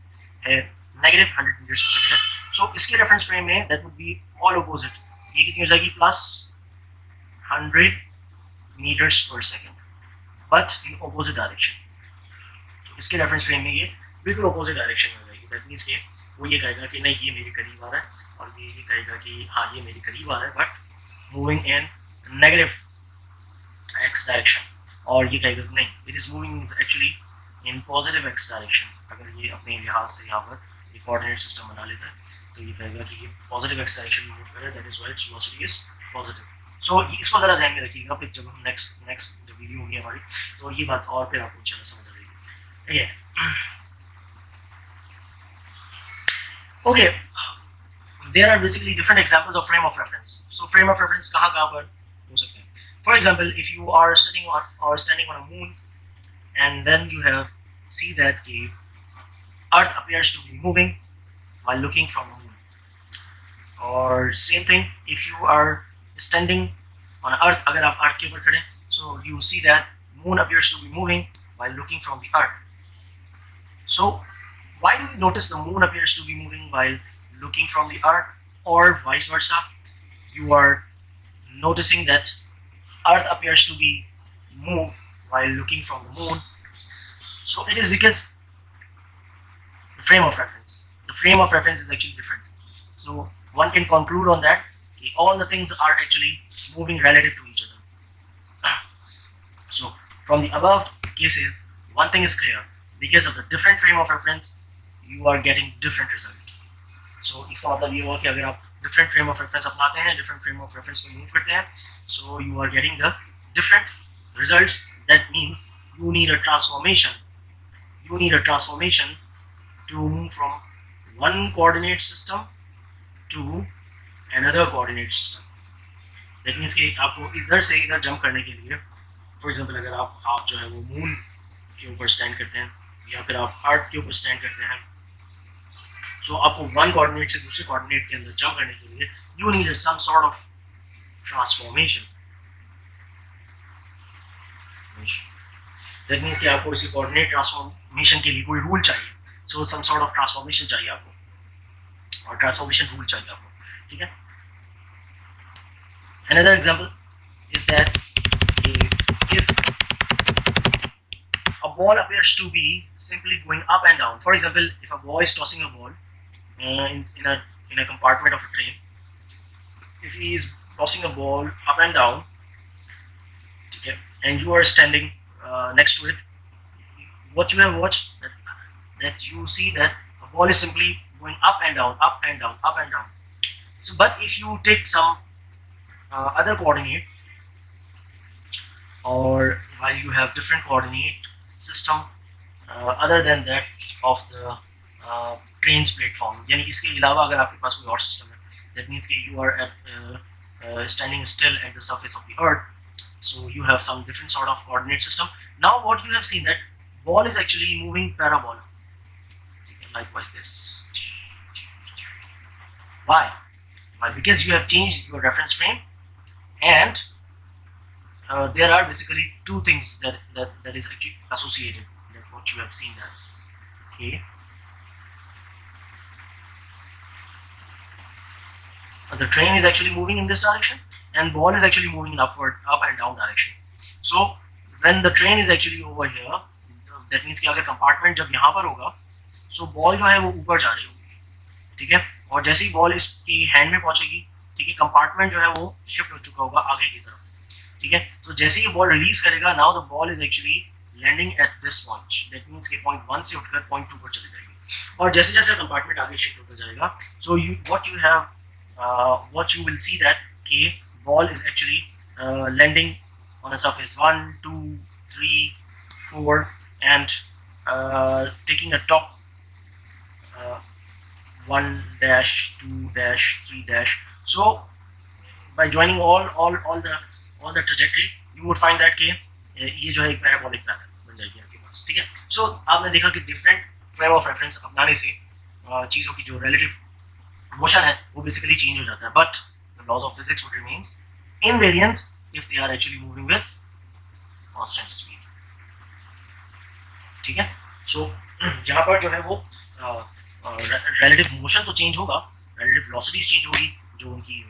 है, negative 100 meters per second है. So इसके रेफरेंस फ्रेम में that would be all opposite. ये कितनी हो जाएगी? plus 100 meters per second, but in opposite direction. So इसके रेफरेंस फ्रेम में ये बिल्कुल opposite direction में हो जाएगी. That means कि वो ये कहेगा कि नहीं ये मेरे करीब आ रहा है और ये कहेगा कि हाँ ये मेरे करीब आ रहा है, but moving in negative x direction, और ये कहेगा नहीं it is moving is actually in positive x direction. अगर ये अपने लिहाज से यहाँ पर ये कोऑर्डिनेट सिस्टम बना लेता है तो ये कहेगा कि ये पॉजिटिव x डायरेक्शन में मूव कर रहा है, that is why its velocity is positive. So इसको जरा ध्यान में रखिएगा, फिर जब हम नेक्स्ट जब वीडियो होगी हमारी तो ये बात और फिर आपको इंशाल्लाह समझ आ जाएगी। ठीक है, okay, there are basically different examples of frame of reference. So frame of reference कहाँ पर हो सकते हैं? For example if you are sitting on or standing on a moon and then you have see that the earth appears to be moving while looking from the moon, or same thing if you are standing on earth, agar aap earth ke upar khade so you see that moon appears to be moving while looking from the earth. So why do we notice the moon appears to be moving while looking from the earth, or vice versa? You are noticing that earth appears to be moved while looking from the moon. So it is because the frame of reference is actually different. So one can conclude on that all the things are actually moving relative to each other. So from the above cases one thing is clear, because of the different frame of reference you are getting different result. So इसका मतलब ये हुआ कि अगर आप different frame of reference अपनाते हैं, different frame of reference में move करते हैं, so you are getting the different results. That means you need a transformation. You need a transformation to move from one coordinate system to another coordinate system. That means कि आपको इधर से इधर jump करने के लिए, for example अगर आप जो है वो मून के ऊपर स्टैंड करते हैं या फिर आप अर्थ के ऊपर स्टैंड करते हैं, so आपको one coordinate से दूसरे coordinate के अंदर जंप करने के लिए you need some sort of transformation. That means कि आपको इसी कोऑर्डिनेट ट्रांसफॉर्मेशन के लिए कोई रूल चाहिए, so some sort of transformation चाहिए आपको, और ट्रांसफॉर्मेशन रूल चाहिए आपको. ठीक है, another example is that if a ball appears to be simply going up and down, for example if a boy is tossing a ball in a compartment of a train, if he is tossing a ball up and down, okay, and you are standing next to it, what you have watched that you see that a ball is simply going up and down, up and down, up and down. So but if you take some other coordinate, or while you have different coordinate system other than that of the train's platform, यानी इसके अलावा अगर आपके पास कोई और system है, that means कि you are standing still at the surface of the earth, so you have some different sort of coordinate system. Now what you have seen that ball is actually moving parabola, likewise this. Why? Because you have changed your reference frame, and there are basically two things that is actually associated, that what you have seen that. Okay, the train is actually moving in this direction and ball is actually moving in upward, up and down direction. So when the train is actually over here, that means कि अगर compartment जब यहाँ पर होगा, so ball जो है वो ऊपर जा रही होगी, ठीक है, और जैसे ही बॉल इसकी हैंड में पहुंचेगी, ठीक है, कंपार्टमेंट जो है वो शिफ्ट हो चुका होगा आगे की तरफ, ठीक है, तो जैसे ही बॉल रिलीज करेगा, now the ball is actually landing at this point, that means कि पॉइंट 1 से उठकर पॉइंट 2 पर चली जाएगी, और जैसे जैसे कंपार्टमेंट आगे शिफ्ट होता जाएगा, सो what you will see that कि ball is actually landing on a surface 1, 2, 3, 4 and taking a top 1 dash, 2 dash, 3 dash. So by joining all the trajectory, you would find that कि ये जो है एक parabolic pattern बन जाएगी आपके पास, ठीक है. सो आपने देखा कि डिफरेंट फ्रेम ऑफ रेफरेंस अपनाने से चीज़ों की जो रिलेटिव मोशन है वो बेसिकली चेंज हो जाता है, but the laws of physics would remains invariance if they are actually moving with constant speed, ठीक है. सो यहाँ पर जो है वो रिलेटिव मोशन तो चेंज होगा, रिलेटिव वेलोसिटीज चेंज होगी, जो उनकी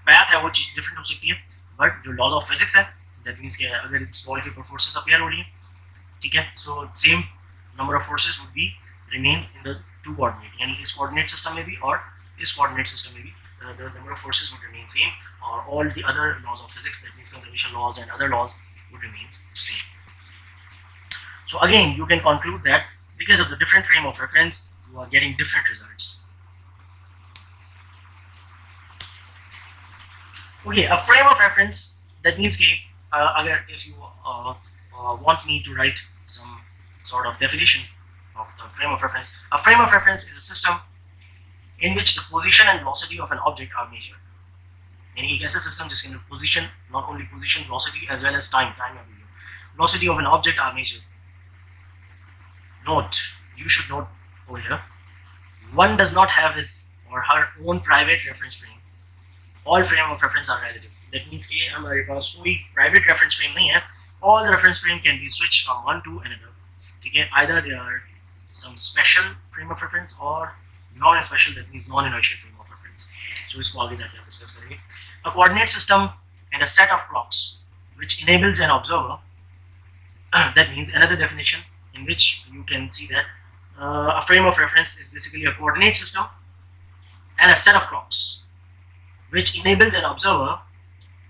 पैथ है वो चीज डिफरेंट हो सकती है, बट जो लॉज ऑफ फिजिक्स है दैट मींस कि अगर इस बॉल के ऊपर फोर्सेस अपियर हो रही हैं, ठीक है, so same number of forces would be remains in the two coordinate, यानी इस कोऑर्डिनेट सिस्टम में भी और इस कोऑर्डिनेट सिस्टम में भी the number of forces would remain same, or all the other laws of physics, that means conservation laws and other laws would remain same. So again, you can conclude that because of the different frame of reference, you are getting different results. Okay, a frame of reference, that means कि if you want me to write some sort of definition of the frame of reference, a frame of reference is a system in which the position and velocity of an object are measured. यानी एक ऐसा system जिसके अंदर position, not only position, velocity as well as time velocity of an object are measured. Note, you should note over here, one does not have his or her own private reference frame. All frame of reference are relative. That means कि हमारे पास कोई private reference frame नहीं है. All the reference frame can be switched from one to another. ठीक है? Either they are some special frame of reference or non-special, that means non-inertial frame of reference. So इसको आगे जाके हम discuss करेंगे. A coordinate system and a set of clocks which enables an observer. That means another definition in which you can see that a frame of reference is basically a coordinate system and a set of clocks which enables an observer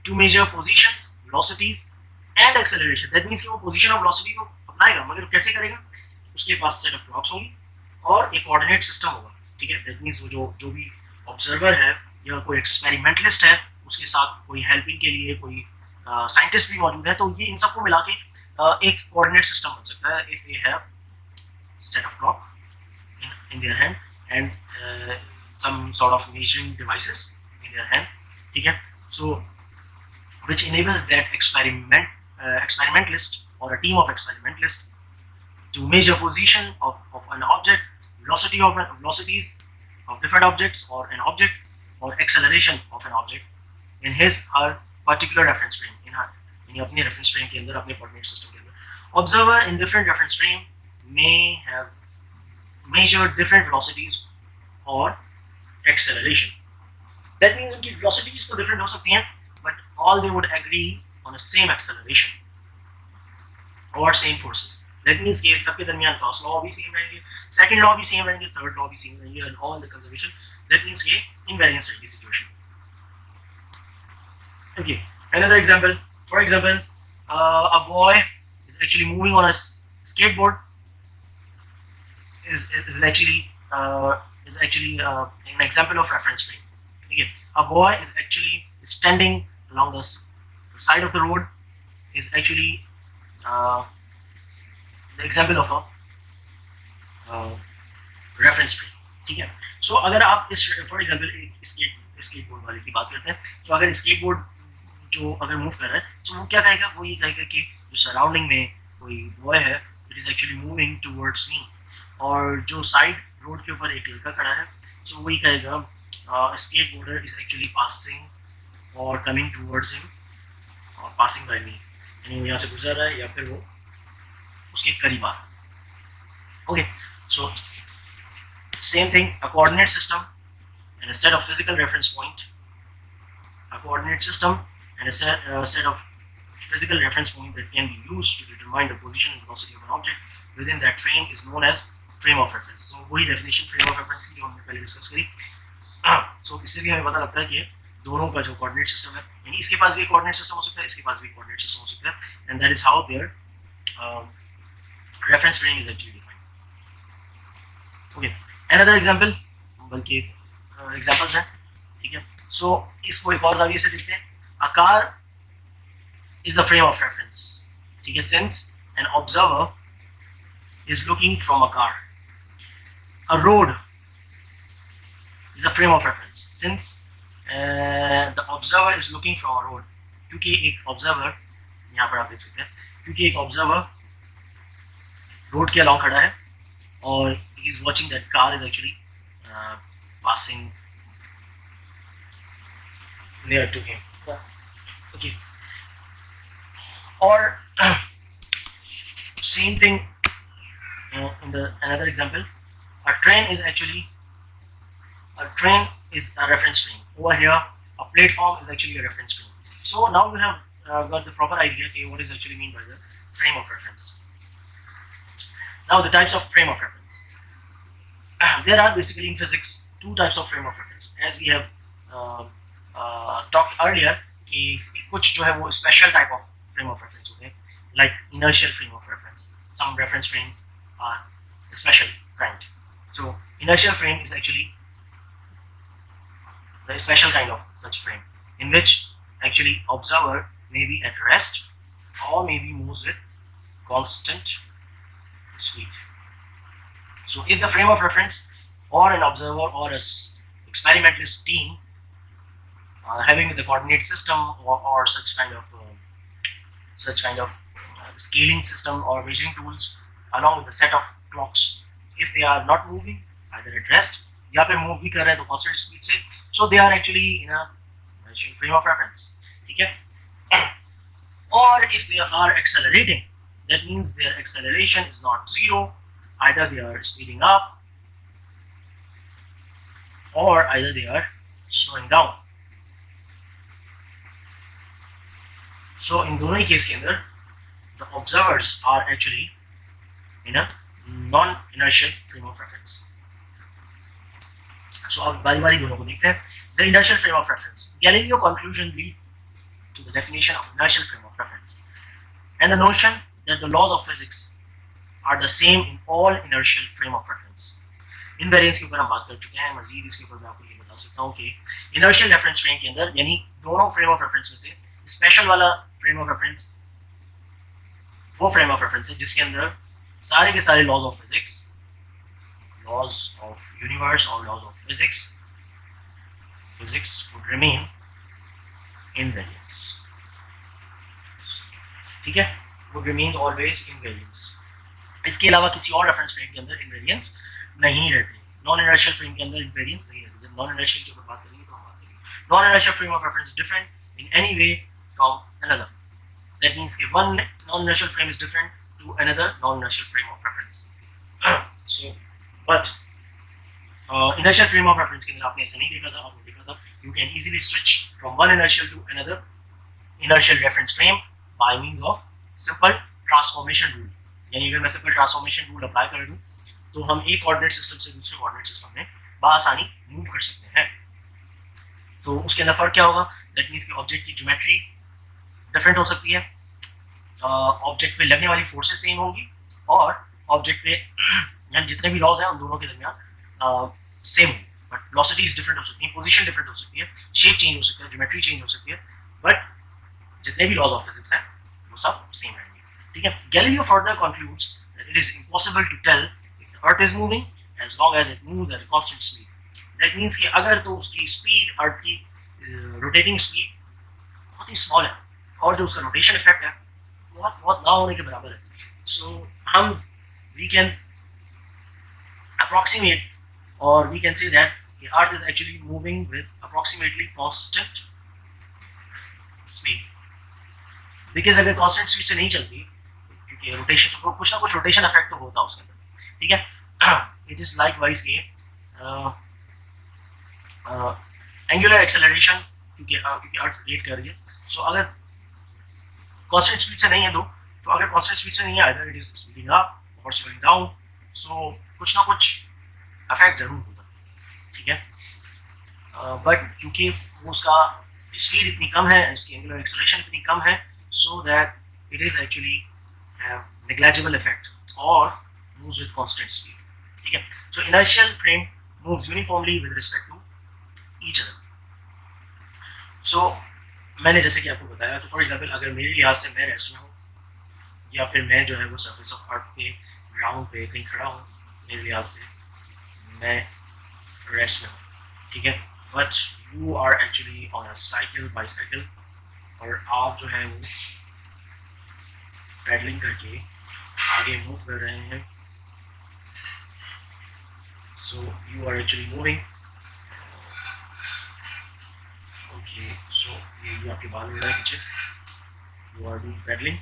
to measure positions, velocities and acceleration. That means कि वो position और velocity को अपनाएगा, मगर कैसे करेगा? उसके पास set of clocks होगी और एक coordinate system होगा. ठीक है? That means वो जो भी observer है या कोई experimentalist है, उसके साथ कोई helping के लिए कोई scientist भी मौजूद है, तो ये इन सबको मिला के एक coordinate system बन सकता है if they have set of clock in their hand and some sort of measuring devices in their hand. ठीक है? So which enables that experimentalist or a team of experimentalists to measure position of an object, velocities of different objects or an object, or acceleration of an object in his her particular reference frame, in अपने reference frame के अंदर, अपने coordinate system के अंदर. Observer in different reference frame may have measured different velocities or acceleration. That means उनकी velocities तो different हो सकती हैं, but all they would agree on the same acceleration or same forces. That means कि सबके दरमियान first law भी same रहेंगे, second law भी same रहेंगे, third law भी same रहेंगे, and all the conservation. That means कि invariance रहेगी situation. Okay, another example. For example, a boy is actually moving on a skateboard. Is actually an example of reference frame. Okay, a boy is actually standing along the side of the road. Is actually the example of a reference frame. ठीक है? So अगर आप इस for example skateboard वाले की बात करते हैं, तो अगर skateboard जो अगर मूव कर रहा है, तो वो क्या कहेगा? वो ये कहेगा कि जो सराउंडिंग में कोई बॉय है, it is actually moving towards me, और जो साइड रोड के ऊपर एक लड़का खड़ा है, तो वही कहेगा skateboarder is actually passing or coming towards him or passing by me, यानी वो यहाँ से गुजर रहा है या फिर वो उसके करीब आ रहा है. Okay, so same thing, a coordinate system and a set of physical reference point. A coordinate system and a set of physical reference point that can be used to determine the position and velocity of an object within that frame is known as frame of reference. So वही definition frame of reference की जो हमने पहले discuss करी. So इससे भी हमें पता लगता है कि दोनों का जो coordinate system है, यानी इसके पास भी coordinate system हो सकता है, इसके पास भी coordinate system हो सकता है, and that is how their reference frame is actually defined. Okay, another example, बल्कि examples हैं, ठीक है? So इसको एक और आगे से देखते हैं. A car is the frame of reference. ठीक है? Since an observer is looking from a car. A road is a frame of reference. Since the observer is looking from a road. क्योंकि एक observer, यहाँ पर आप देख सकते हैं, क्योंकि एक observer रोड के along खड़ा है और he is watching that car is actually passing near to him. Okay, or same thing in the another example, a train is a reference frame. Over here, a platform is actually a reference frame. So now you have got the proper idea okay, what is actually mean by the frame of reference. Now the types of frame of reference. There are basically in physics two types of frame of reference, as we have talked earlier कि कुछ जो है वो special type of frame of reference होते हैं, like inertial frame of reference. Some reference frames are special kind. So inertial frame is actually the special kind of such frame in which actually observer may be at rest or may be moves with constant speed. So if the frame of reference or an observer or a experimentalist team having the coordinate system or such kind of scaling system or measuring tools along with the set of clocks, if they are not moving either at rest या फिर move भी कर रहे हैं तो constant speed से, so they are actually in a frame of reference. ठीक है. Or if they are accelerating, that means their acceleration is not zero, either they are speeding up or either they are slowing down. So in दोनों ही case के अंदर the observers are actually in a non-inertial frame of reference. So अब बारी-बारी दोनों को देखते हैं. The inertial frame of reference. Galileo conclusion lead to the definition of inertial frame of reference and the notion that the laws of physics are the same in all inertial frame of reference. Invariance के ऊपर हम बात कर चुके हैं. मजीद इसके ऊपर मैं आपको ये बता सकता हूँ कि inertial reference frame के अंदर यानी दोनों frame of reference में से स्पेशल वाला frame of reference वो frame of reference है जिसके अंदर सारे के सारे laws of physics, laws of universe or laws of physics would remain invariance. ठीक है, would remain always invariance. इसके अलावा किसी और रेफरेंस फ्रेम के अंदर इनवेरिएंस नहीं रहती. नॉन इनर्शियल फ्रेम के अंदर इनवेरिएंस नहीं रहती. जब नॉन इनर्शियल के ऊपर बात करेंगे तो हम बात करेंगे. Non inertial frame of reference different in any way from another. That means कि one non inertial frame is different to another non inertial frame of reference. So but inertial frame of reference के अंदर आपने ऐसा नहीं देखा था. आपने देखा था you can easily switch from one inertial to another inertial reference frame by means of simple transformation rule. यानी अगर मैं सिंपल ट्रांसफॉर्मेशन रूल अप्लाई कर दूं तो हम एक कोऑर्डिनेट सिस्टम से दूसरे कोऑर्डिनेट सिस्टम में बआसानी मूव कर सकते हैं. तो उसके अंदर फर्क क्या होगा? दैट मींस कि ऑब्जेक्ट की ज्योमेट्री डिफरेंट हो सकती है, ऑब्जेक्ट पे लगने वाली फोर्सेस सेम होंगी और ऑब्जेक्ट पे यानी जितने भी लॉज हैं उन दोनों के दरमियान सेम होंगी, बट वेलोसिटीज डिफरेंट हो सकती हैं, पोजीशन डिफरेंट हो सकती है, शेप चेंज हो सकता है, ज्योमेट्री चेंज हो सकती है, बट जितने भी लॉज ऑफ फिजिक्स हैं वो सब सेम रहेंगे. ठीक है. Galileo further concludes that it is impossible to tell if the Earth is moving as long as it moves at a constant speed. That means कि अगर तो उसकी स्पीड अर्थ की रोटेटिंग स्पीड बहुत ही स्मॉल है और जो उसका रोटेशन इफेक्ट है बहुत बहुत ना होने के बराबर है. सो हम we can approximate or we can say that the Earth is actually moving with approximately constant speed. because अगर constant speed से नहीं चलती क्योंकि रोटेशन तो कुछ ना कुछ रोटेशन इफेक्ट तो होता है उसके अंदर. ठीक है. इट इज लाइक वाइज के एंगुलर एक्सेलरेशन क्योंकि अर्थ रोटेट कर रही है. सो अगर कांस्टेंट स्पीड से नहीं है तो अगर कांस्टेंट स्पीड से नहीं है either it is speeding up और स्लोइंग डाउन. सो कुछ ना कुछ इफेक्ट जरूर होता है. ठीक है. बट क्योंकि उसका स्पीड इतनी कम है, उसकी एंगुलर एक्सेलरेशन इतनी कम है, so that it is actually have negligible effect or moves with constant speed. ठीक है. So inertial frame moves uniformly with respect to each other. So मैंने जैसे कि आपको बताया तो फॉर एग्जांपल अगर मेरे लिहाज से मैं रेस्ट में हूँ या फिर मैं जो है वो सरफेस ऑफ अर्थ पे ग्राउंड पे कहीं खड़ा हूँ, मेरे लिहाज से मैं रेस्ट में हूँ. ठीक है. But you are actually on a cycle bicycle और आप जो है वो पैडलिंग करके आगे मूव कर रहे हैं. So you are actually moving. Okay. So ये आपके बाल उड़ रहे हैं पीछे. यू आर डूइंग पैडलिंग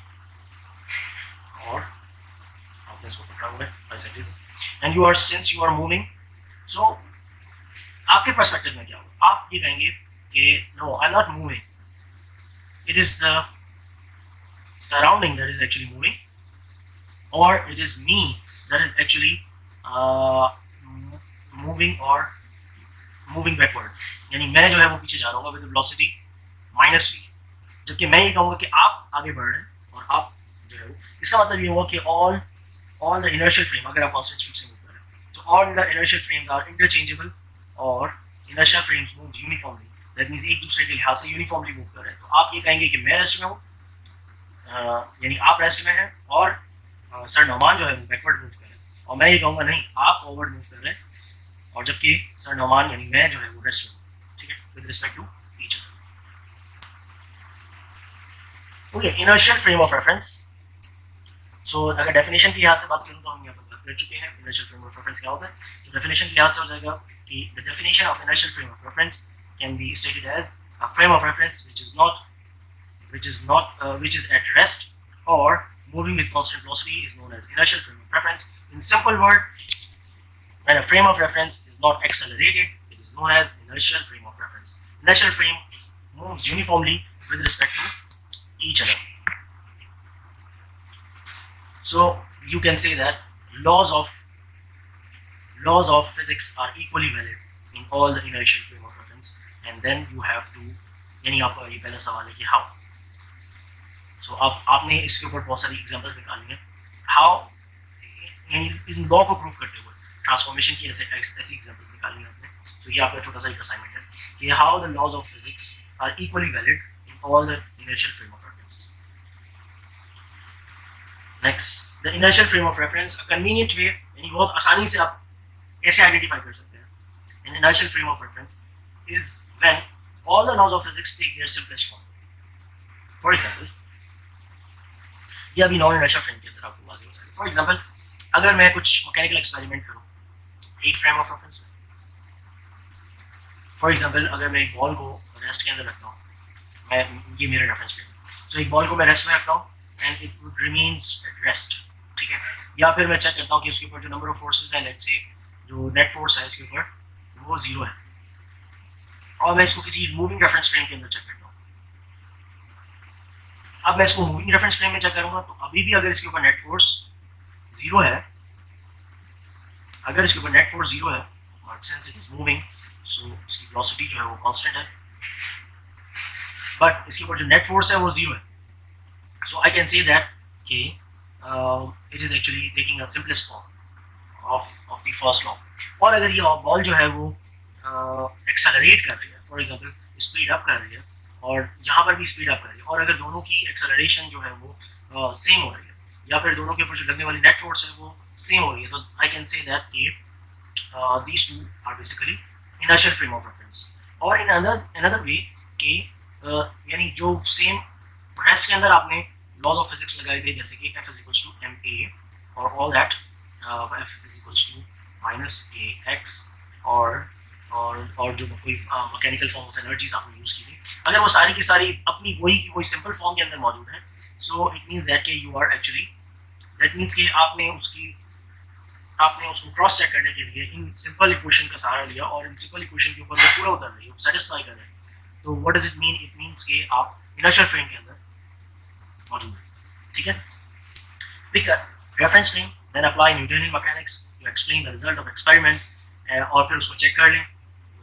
और आपने इसको पकड़ा हुआ है bicycle and you are since you are moving. So आपके पर्सपेक्टिव में क्या होगा? आप ये कहेंगे कि no I am not moving, it is the surrounding that is actually moving or it is me that is actually moving or moving backward. यानी मैं जो है वो पीछे जा रहा हूँ with velocity -v. जबकि मैं ये कहूँगा कि आप आगे बढ़ रहे हैं और आप जो है वो, इसका मतलब ये हुआ कि ऑल द इनर्शियल फ्रेम, अगर आप कांस्टेंट स्पीड से मूव कर रहे हैं तो all the inertial frames are interchangeable और inertial frames move uniformly, that means एक दूसरे के लिहाज से यूनिफॉर्मली मूव कर रहे हैं। तो आप ये कहेंगे कि मैं रेस्ट में हूँ, यानी आप रेस्ट में हैं, और सर नौमान जो है वो बैकवर्ड मूव कर रहे हैं, और मैं ये कहूँगा नहीं आप फॉरवर्ड मूव कर रहे हैं, और जबकि सर नौमान यानी मैं जो है वो रेस्ट में हूँ, ठीक है, with respect to each other. Okay, inertial frame of reference. So अगर डेफिनेशन के लिहाज से बात करूँ तो हम यहाँ पर बात कर चुके हैं इनर्शियल फ्रेम ऑफ रेफरेंस क्या होता है। तो डेफिनेशन के लिहाज से हो जाएगा कि the definition of inertial frame of reference can be stated as a frame of reference which is at rest or moving with constant velocity is known as inertial frame of reference. In simple word, when a frame of reference is not accelerated, it is known as inertial frame of reference. Inertial frame moves uniformly with respect to each other. So you can say that laws of physics are equally valid in all the inertial frame of reference, and then you have to, यानी आपका ये पहला सवाल है कि how. So अब आपने इसके ऊपर बहुत सारी एग्जांपल्स निकाली हैं, how यानी इस लॉ को प्रूव करते हुए ट्रांसफॉर्मेशन की ऐसी एग्जांपल्स निकाली हैं आपने। तो ये आपका छोटा सा एक असाइनमेंट है कि how the laws of physics are equally valid in all the inertial frame of reference. Next, the inertial frame of reference, a convenient way, यानी बहुत आसानी से आप ऐसे आइडेंटिफाई कर सकते हैं। An inertial frame of reference is when all the laws of physics take their simplest form. For example, ये अभी नॉन इनर्शियल फ्रेम के अंदर आपको वाज़ेह हो जाएगा। फॉर एग्जांपल, अगर मैं कुछ मैकेनिकल एक्सपेरिमेंट करूँ एक फ्रेम ऑफ रेफरेंस में, फॉर एग्जांपल अगर मैं एक बॉल को रेस्ट के अंदर रखता हूँ, मैं ये मेरा रेफरेंस फ्रेम, तो एक बॉल को मैं रेस्ट में रखता हूँ and it would remains at rest, ठीक है, या फिर मैं चेक करता हूँ कि उसके ऊपर जो नंबर ऑफ फोर्सेज हैं, लेट्स से जो नेट फोर्स है इसके ऊपर वो 0 है, और मैं इसको किसी मूविंग रेफरेंस फ्रेम के अंदर चेक करता हूँ। अब मैं इसको मूविंग रेफरेंस फ्रेम में चेक करूंगा तो अभी भी अगर इसके ऊपर नेट फोर्स 0 है, अगर इसके ऊपर नेट फोर्स 0 है और since it is moving so इसकी वेलोसिटी जो है वो कांस्टेंट है, बट इसके ऊपर जो नेट फोर्स है वो 0 है, सो आई कैन से दैट कि it is actually taking a simplest form of the first law. और अगर ये बॉल जो है वो एक्सेलरेट कर रही है, फॉर एग्जांपल स्पीड अप कर रही है और यहाँ पर भी स्पीड अप कर रही है, और अगर दोनों की एक्सेलरेशन जो है वो सेम हो रही है, या फिर दोनों के ऊपर जो लगने वाली नेट फोर्स है वो सेम हो रही है, तो आई कैन से दैट कि these two are basically inertial frame of reference. और in another way कि यानी जो सेम रेस्ट के अंदर आपने लॉज ऑफ फिजिक्स लगाए थे, जैसे कि F is equals to ma और all that, F is equals to minus kx और जो कोई मैकेनिकल फॉर्म ऑफ एनर्जीज आपने यूज़ की थी, अगर वो सारी की सारी अपनी वही की वही सिंपल फॉर्म के अंदर मौजूद है, सो इट मीन्स दैट कि you are actually, that means कि आपने उसको क्रॉस चेक करने के लिए इन सिंपल इक्वेशन का सहारा लिया और इन सिंपल इक्वेशन के ऊपर वो पूरा उतर रही है, सेटिस्फाई कर रहे हैं। तो what does it mean? It means कि आप इनर्शियल फ्रेम के अंदर मौजूद है, ठीक है। Pick a reference frame, then apply Newtonian mechanics to explain the result of experiment, और फिर उसको चेक कर लें,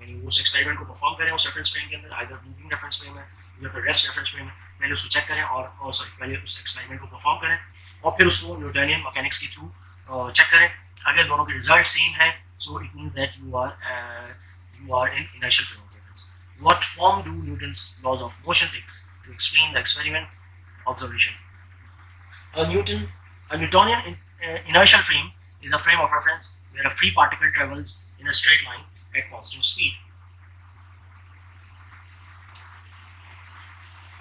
यानी उस एक्सपेरिमेंट को परफॉर्म करें उस रेफरेंस फ्रेम के अंदर, आइदर मूविंग रेफरेंस फ्रेम है या फिर रेस्ट रेफरेंस फ्रेम है, पहले उसको चेक करें और पहले उस एक्सपेरिमेंट को परफॉर्म करें और फिर उसको न्यूटनियन मैकेनिक्स के थ्रू चेक करें। अगर दोनों के रिजल्ट सेम है, so it means that you are in inertial frame of reference. What form do Newton's laws of motion takes to explain the experiment observation? A Newtonian inertial frame is a frame of reference where a free particle travels in a straight line at constant speed.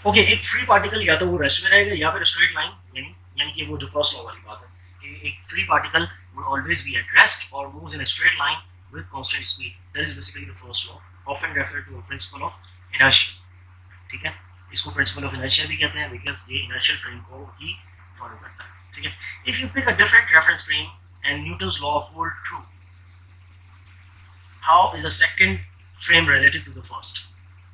Okay, एक free particle या तो वो rest में रहेगा या फिर straight line, यानी कि वो जो फर्स्ट लॉ वाली बात है कि एक free particle will always be at rest or moves in a straight line with constant speed. That is basically the first law, often referred to a principle of inertia. ठीक है, इसको principle of inertia भी कहते हैं because ये inertial frame को ही follow करता है, ठीक है। If you pick a different reference frame and Newton's law hold true, how is the second frame relative to the first?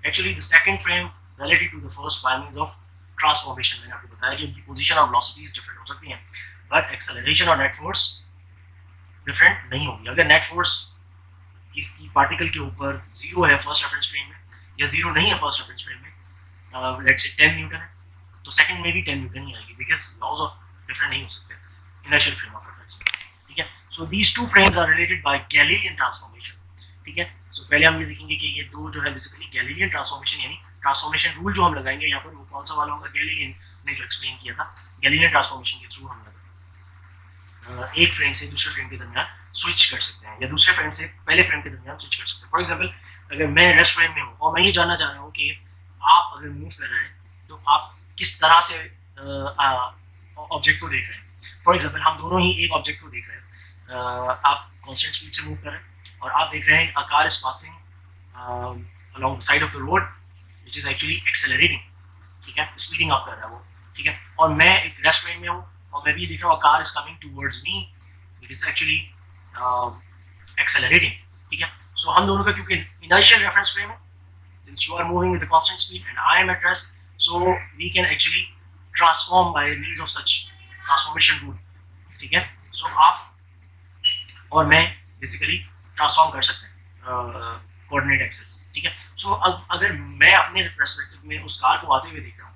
Actually, the second frame relative to the first by means of transformation. मैंने आपको बताया कि उनकी position और velocities different हो सकती हैं, but acceleration और net force डिफरेंट नहीं होगी। अगर नेट फोर्स किसी पार्टिकल के ऊपर 0 है फर्स्ट रेफरेंस फ्रेम में या 0 नहीं है फर्स्ट रेफरेंस फ्रेम में, लेट्स से 10 न्यूटन है, तो सेकंड में भी 10 न्यूटन ही आएगी, बिकॉज लॉज ऑफ डिफरेंट नहीं हो सकते इनर्शियल फ्रेम ऑफ रेफरेंस में, ठीक है। So these two frames are related by Galilean transformation, ठीक है। सो पहले हम ये देखेंगे कि ये दो जो है बेसिकली गैलीलियन ट्रांसफॉर्मेशन, यानी ट्रांसफॉर्मेशन रूल जो हम लगाएंगे यहाँ पर वो कौन सा वाला होगा, गैलीलियन ने जो एक्सप्लेन किया था, गैलीलियन ट्रांसफॉर्मेशन के थ्रू हम एक फ्रेम से दूसरे फ्रेम के दरमियान स्विच कर सकते हैं, या दूसरे फ्रेम से पहले फ्रेम के दरमियान स्विच कर सकते हैं। फॉर एग्जांपल, अगर मैं रेस्ट फ्रेम में हूँ और मैं ये जानना चाह रहा हूँ कि आप अगर मूव कर रहे हैं तो आप किस तरह से ऑब्जेक्ट को देख रहे हैं। फॉर एग्जांपल, हम दोनों ही एक ऑब्जेक्ट को देख रहे हैं, आप कांस्टेंट स्पीड से मूव कर रहे हैं और आप देख रहे हैं a car is passing along the side of the road which is actually accelerating, ठीक है, स्पीडिंग अप कर रहा है वो, ठीक है। और मैं एक रेस्ट फ्रेम में हूँ और मैं भी देख रहा हूँ car is coming towards me, it is actually accelerating, ठीक है। सो हम दोनों का क्योंकि इनर्शियल रेफरेंस फ्रेम है, since you are moving with a constant speed and I am at rest, so we can actually transform by means of such transformation rule, ठीक है। सो आप और मैं बेसिकली ट्रांसफॉर्म कर सकते हैं कोऑर्डिनेट एक्सेस, ठीक है। सो अगर मैं अपने पर्सपेक्टिव में उस कार को आते हुए देख रहा हूँ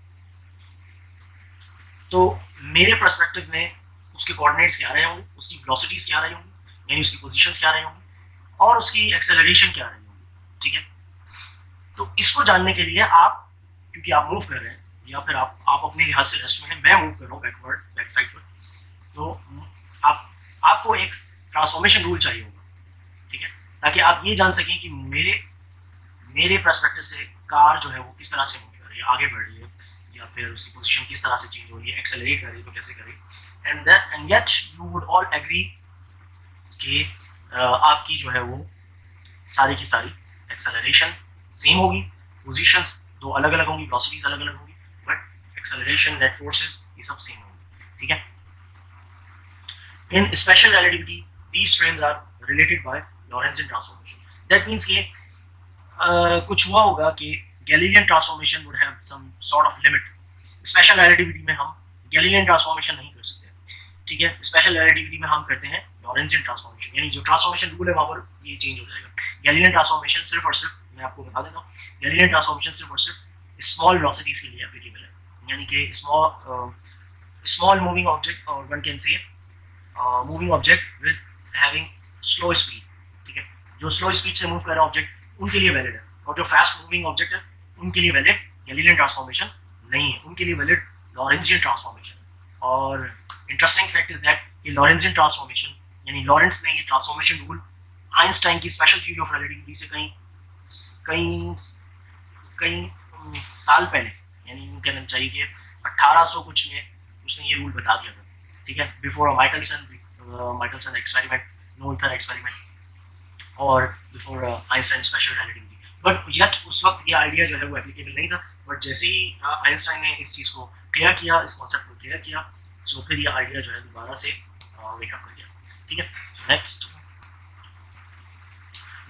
तो मेरे पर्सपेक्टिव में उसके कोऑर्डिनेट्स क्या रहे होंगे, उसकी वेलोसिटीज क्या रही होंगी, यानी उसकी पोजीशंस क्या रही होंगी और उसकी एक्सेलरेशन क्या रही होंगी, ठीक है। तो इसको जानने के लिए आप, क्योंकि आप मूव कर रहे हैं या फिर आप अपने लिहाज से रेस्ट में हैं, मैं मूव कर रहा हूँ बैकवर्ड बैक साइड पर, तो आपको एक ट्रांसफॉर्मेशन रूल चाहिए होगा, ठीक है, ताकि आप ये जान सकें कि मेरे पर्सपेक्टिव से कार जो है वो किस तरह से मूव कर रही है, आगे बढ़ रही है या फिर उसकी पोजीशन किस तरह से चेंज हो रही है, एक्सेलरेट कर रही है तो कैसे कर रही है। And yet you would all agree कि आपकी जो है वो सारी की सारी एक्सेलरेशन सेम होगी, पोजीशंस दो अलग अलग होंगी, वेलोसिटीज अलग अलग होंगी, बट एक्सेलरेशन, नेट फोर्सेस ये सब सेम होंगे, ठीक है। In special relativity these frames are related by Lorentzian transformation. That means कि कुछ हुआ होगा कि Galilean transformation would have some sort of limit. Special relativity में हम गैलीलियन ट्रांसफॉर्मेशन नहीं कर सकते, ठीक है। स्पेशल रिलेटिविटी में हम करते हैं लॉरेंशियन ट्रांसफॉर्मेशन, यानी जो ट्रांसफॉर्मेशन रूल है वहाँ पर ये चेंज हो जाएगा। गैलीलियन ट्रांसफॉर्मेशन सिर्फ और सिर्फ, मैं आपको बता देता हूँ, गैलीलियन ट्रांसफॉर्मेशन सिर्फ और सिर्फ स्मॉल वेलोसिटीज के लिए एप्लीकेबल है, यानी कि स्मॉल मूविंग ऑब्जेक्ट, और one can say moving object with having slow speed, ठीक है। जो स्लो स्पीड से मूव कर रहा है ऑब्जेक्ट उनके लिए वैलिड है, और जो फास्ट मूविंग ऑब्जेक्ट है उनके लिए वैलिड गैलीलियन ट्रांसफॉर्मेशन नहीं है, उनके लिए वैलिड लॉरेंशियन ट्रांसफॉर्मेशन। और इंटरेस्टिंग फैक्ट इज दैट कि लॉरेंशियन ट्रांसफॉर्मेशन, यानी लॉरेंस ने ये ट्रांसफॉर्मेशन रूल आइंस्टाइन की स्पेशल थ्योरी ऑफ रिलेटिविटी से कई साल पहले, यानी यूँ कहना चाहिए कि 1800 कुछ में उसने ये रूल बता दिया था, ठीक है, before Michelson experiment, no ether experiment, और before Einstein special relativity. But yet उस वक्त ये आइडिया जो है वो एप्लीकेबल नहीं था, बट जैसे ही आइंस्टाइन ने इस चीज़ को क्लियर किया, इस कॉन्सेप्ट को क्लियर किया, सो फिर ये आइडिया जो है दोबारा से वेकअप कर गया, ठीक है। Next,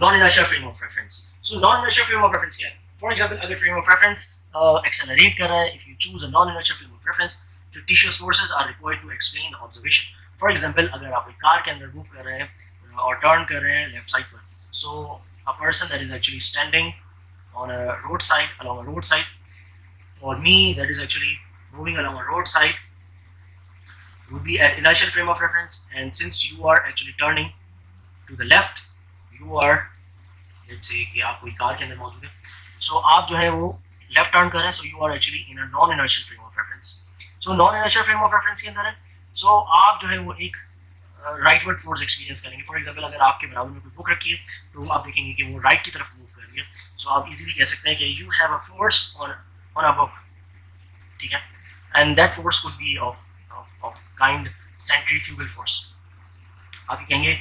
non inertial frame of reference. So non inertial frame of reference क्या है? फॉर एग्जांपल, अगर फ्रेम ऑफ रेफरेंस एक्सेलरेट कर रहा है, if you choose a non inertial frame of reference, fictitious forces are required to explain the observation. For example, अगर आप एक car के अंदर मूव कर रहे हैं और टर्न कर रहे हैं लेफ्ट साइड पर, so a person that is actually standing on a roadside, along a roadside, or me that is actually moving along a roadside would be at inertial frame of reference, and since you are actually turning to the left, you are, let's say कि आप कोई car के अंदर मौजूद है, so आप जो है वो लेफ्ट टर्न कर रहे हैं, so you are actually in a non inertial frame of reference. So non inertial frame of reference के अंदर है, सो आप जो है वो एक राइटवर्ड फोर्स एक्सपीरियंस करेंगे। फॉर एग्जांपल, अगर आपके बराबर में कोई बुक रखी है तो आप देखेंगे कि वो राइट की तरफ मूव कर रही है, सो आप इजीली कह सकते हैं कि you have a force on a book, ठीक है, and that force could be of kind centrifugal force. आप ये कहेंगे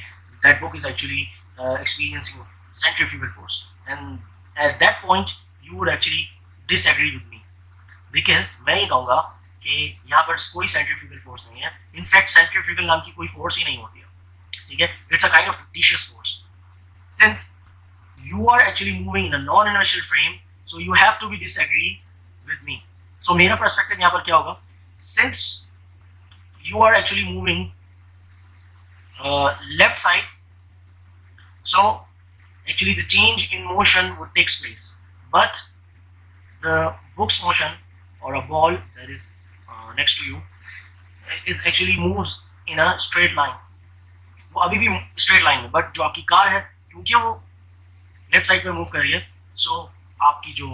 that book is actually experiencing centrifugal force, and at that point you would actually disagree with me, because मैं ये कहूँगा कि यहाँ पर कोई सेंट्रीफ्यूगल फोर्स नहीं है। इनफैक्ट सेंट्रीफ्यूगल नाम की कोई फोर्स ही नहीं होती है, ठीक है, it's a kind of fictitious force. Since you are actually moving in a non inertial frame, so you have to be disagree with me. So मेरा पर्सपेक्टिव यहाँ पर क्या होगा, since you are actually moving left side, so actually the change in motion would takes place, but book's motion or a ball that is next to you is actually moves in a straight line. वो अभी भी straight line में, but जो आपकी car है क्योंकि वो left side पे मूव कर रही है, सो आपकी जो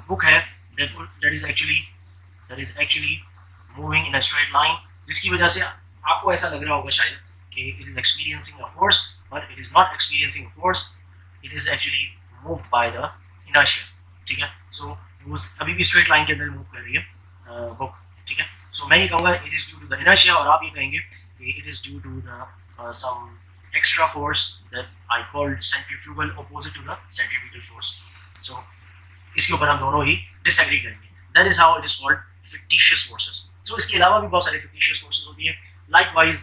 बुक है that is actually moving in a straight line, जिसकी वजह से आपको ऐसा लग रहा होगा शायद कि it is experiencing a force, but it is not experiencing a force, it is actually moved by the inertia. ठीक है, सो वो अभी भी स्ट्रेट लाइन के अंदर मूव कर रही है बुक. ठीक है, सो मैं ये कहूँगा it is due to the inertia, और आप ये कहेंगे कि it is due to the some extra force that I called centrifugal opposite to the centripetal force. So इसके ऊपर हम दोनों ही disagree करेंगे. That is how it is called fictitious forces. So इसके अलावा भी बहुत सारे fictitious forces होती है. Likewise,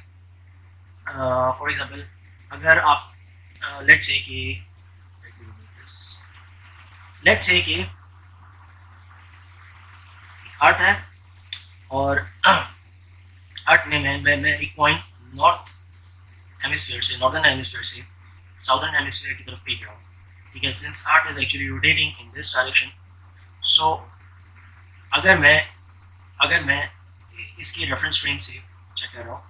for example, अगर आप let's say कि अर्थ है और अर्थ में मैं एक पॉइंट नॉर्थ हेमिस्फीयर से, नॉर्दर्न हेमिस्फीयर से साउदर्न हेमिस्फीयर की तरफ भेज रहा हूँ. ठीक है, since earth is actually rotating in this direction, so अगर मैं इसके रेफरेंस फ्रेम से चेक कर रहा हूँ,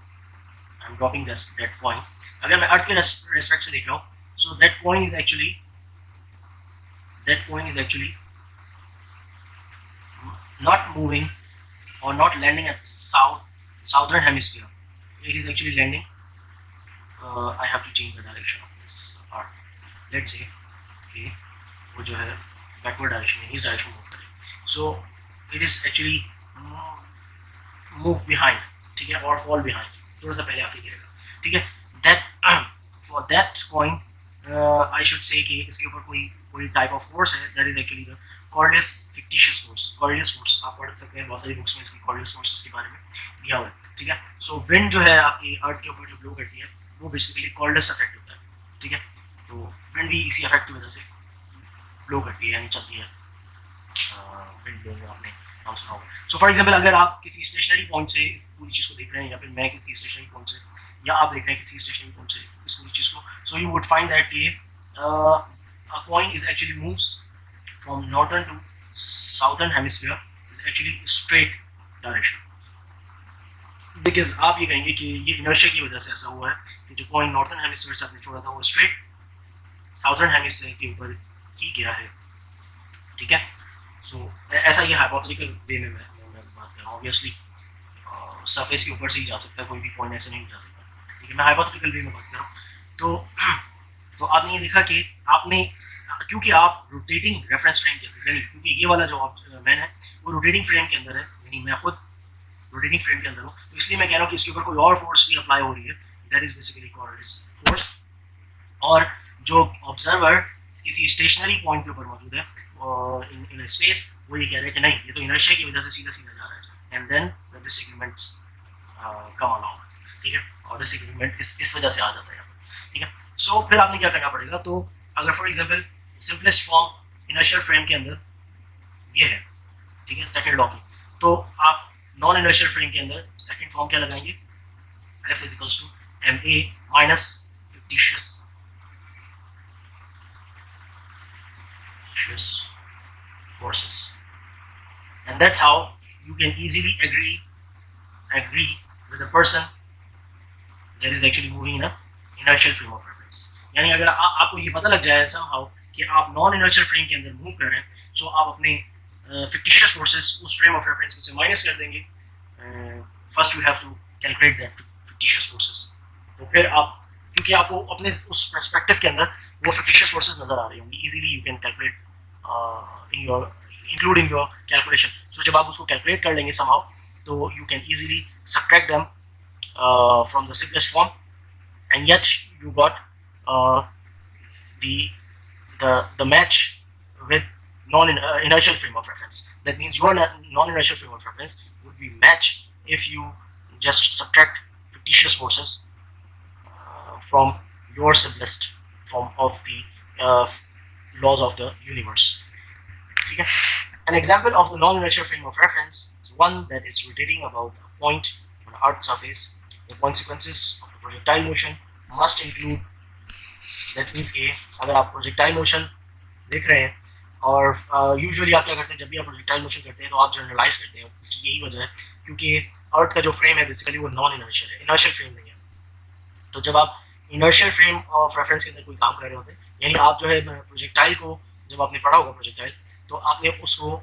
I am dropping that point, अगर मैं अर्थ के रेस्पेक्ट से देख रहा हूँ, so that point is actually not moving or not landing at southern hemisphere. It is actually landing. I have to change the direction of this part. Let's say okay, वो जो है backward direction में इस direction move करे. So it is actually move behind. ठीक है, और fall behind. थोड़ा सा पहले आके गिरेगा. ठीक है, that for that point I should say कि इसके ऊपर कोई type of force है, that is actually the Coriolis fictitious force. Coriolis force आप पढ़ सकते हैं बहुत सारी बुक्स में इसकी Coriolis forces के बारे में दिया हुआ है. ठीक है, सो विंड जो है आपकी अर्थ के ऊपर जो ब्लो करती है वो बेसिकली Coriolis इफेक्ट होता है. ठीक है, तो विंड भी इसी इफेक्ट की वजह से ब्लो करती है, यानी चलती है. विंड ब्लोइंग आपने नाम सुना होगा. सो फॉर एग्जांपल अगर आप किसी स्टेशनरी पॉइंट से इस पूरी चीज़ को देख रहे हैं, या फिर मैं किसी स्टेशनरी पॉइंट से, या आप देख रहे हैं किसी स्टेशनरी पॉइंट से इस पूरी चीज़ को, so you would find that a coin is actually moves from northern to southern hemisphere is actually straight direction. Because आप ये कहेंगे कि ये inertia की वजह से ऐसा हुआ है कि जो coin northern hemisphere से आपने छोड़ा था वो straight southern hemisphere के ऊपर ही गया है. ठीक है, so ऐसा ये hypothetical way में मैं बात कर रहा हूँ. Obviously surface के ऊपर से ही जा सकता है, कोई भी point ऐसे नहीं जा सकता. ठीक है, मैं hypothetical way में बात कर रहा हूँ. तो आपने ये देखा कि आपने, क्योंकि आप रोटेटिंग रेफरेंस फ्रेम के अंदर, यानी क्योंकि ये वाला जो मैन है वो रोटेटिंग फ्रेम के अंदर है, यानी मैं खुद रोटेटिंग फ्रेम के अंदर हूँ, तो इसलिए मैं कह रहा हूँ कि इसके ऊपर कोई और फोर्स भी अप्लाई हो रही है, that is basically Coriolis force. और जो ऑब्जर्वर किसी स्टेशनरी पॉइंट के ऊपर मौजूद है इन स्पेस, वो ये कह रहे हैं कि नहीं, ये तो इनर्शिया की वजह से सीधा सीधा जा रहा है, and then the disagreements come along. ठीक है, और डिसएग्रीमेंट इस वजह से आ जाता है. ठीक है, सो फिर आपने क्या करना पड़ेगा, तो अगर for example simplest form inertial frame के अंदर ये है, ठीक है, सेकंड लॉ की, तो आप नॉन इनर्शियल फ्रेम के अंदर सेकंड फॉर्म क्या लगाएंगे, F equals to ma minus fictitious forces, and that's how you can easily agree with a person that is actually moving in a inertial frame of reference. यानी अगर आपको ये पता लग जाए somehow कि आप नॉन इनर्शियल फ्रेम के अंदर मूव कर रहे हैं, सो आप अपने fictitious forces उस फ्रेम ऑफ रेफरेंस में से माइनस कर देंगे. First you have to calculate that fictitious forces. तो फिर आप, क्योंकि आपको अपने उस पर्सपेक्टिव के अंदर वो fictitious forces नजर आ रही होंगी, easily you can calculate include in your calculation. So जब आप उसको कैलकुलेट कर लेंगे somehow, तो you can easily subtract them from the simplest form, and yet you got the match with non-inertial frame of reference. That means your non-inertial frame of reference would be matched if you just subtract fictitious forces from your simplest form of the laws of the universe. Okay? An example of the non-inertial frame of reference is one that is rotating about a point on the Earth's surface. The consequences of the projectile motion must include, that means कि अगर आप projectile motion देख रहे हैं और usually आप क्या करते हैं, जब भी आप प्रोजेक्टाइल मोशन करते हैं तो आप जनरलाइज करते हैं, इसकी यही वजह है क्योंकि अर्थ का जो फ्रेम है बेसिकली वो नॉन इनर्शियल है, इनर्शियल फ्रेम नहीं है। तो जब आप इनर्शियल फ्रेम ऑफ रेफरेंस के अंदर कोई काम कर रहे होते हैं, यानी आप जो है प्रोजेक्टाइल को जब आपने पढ़ा होगा प्रोजेक्टाइल, तो आपने उसको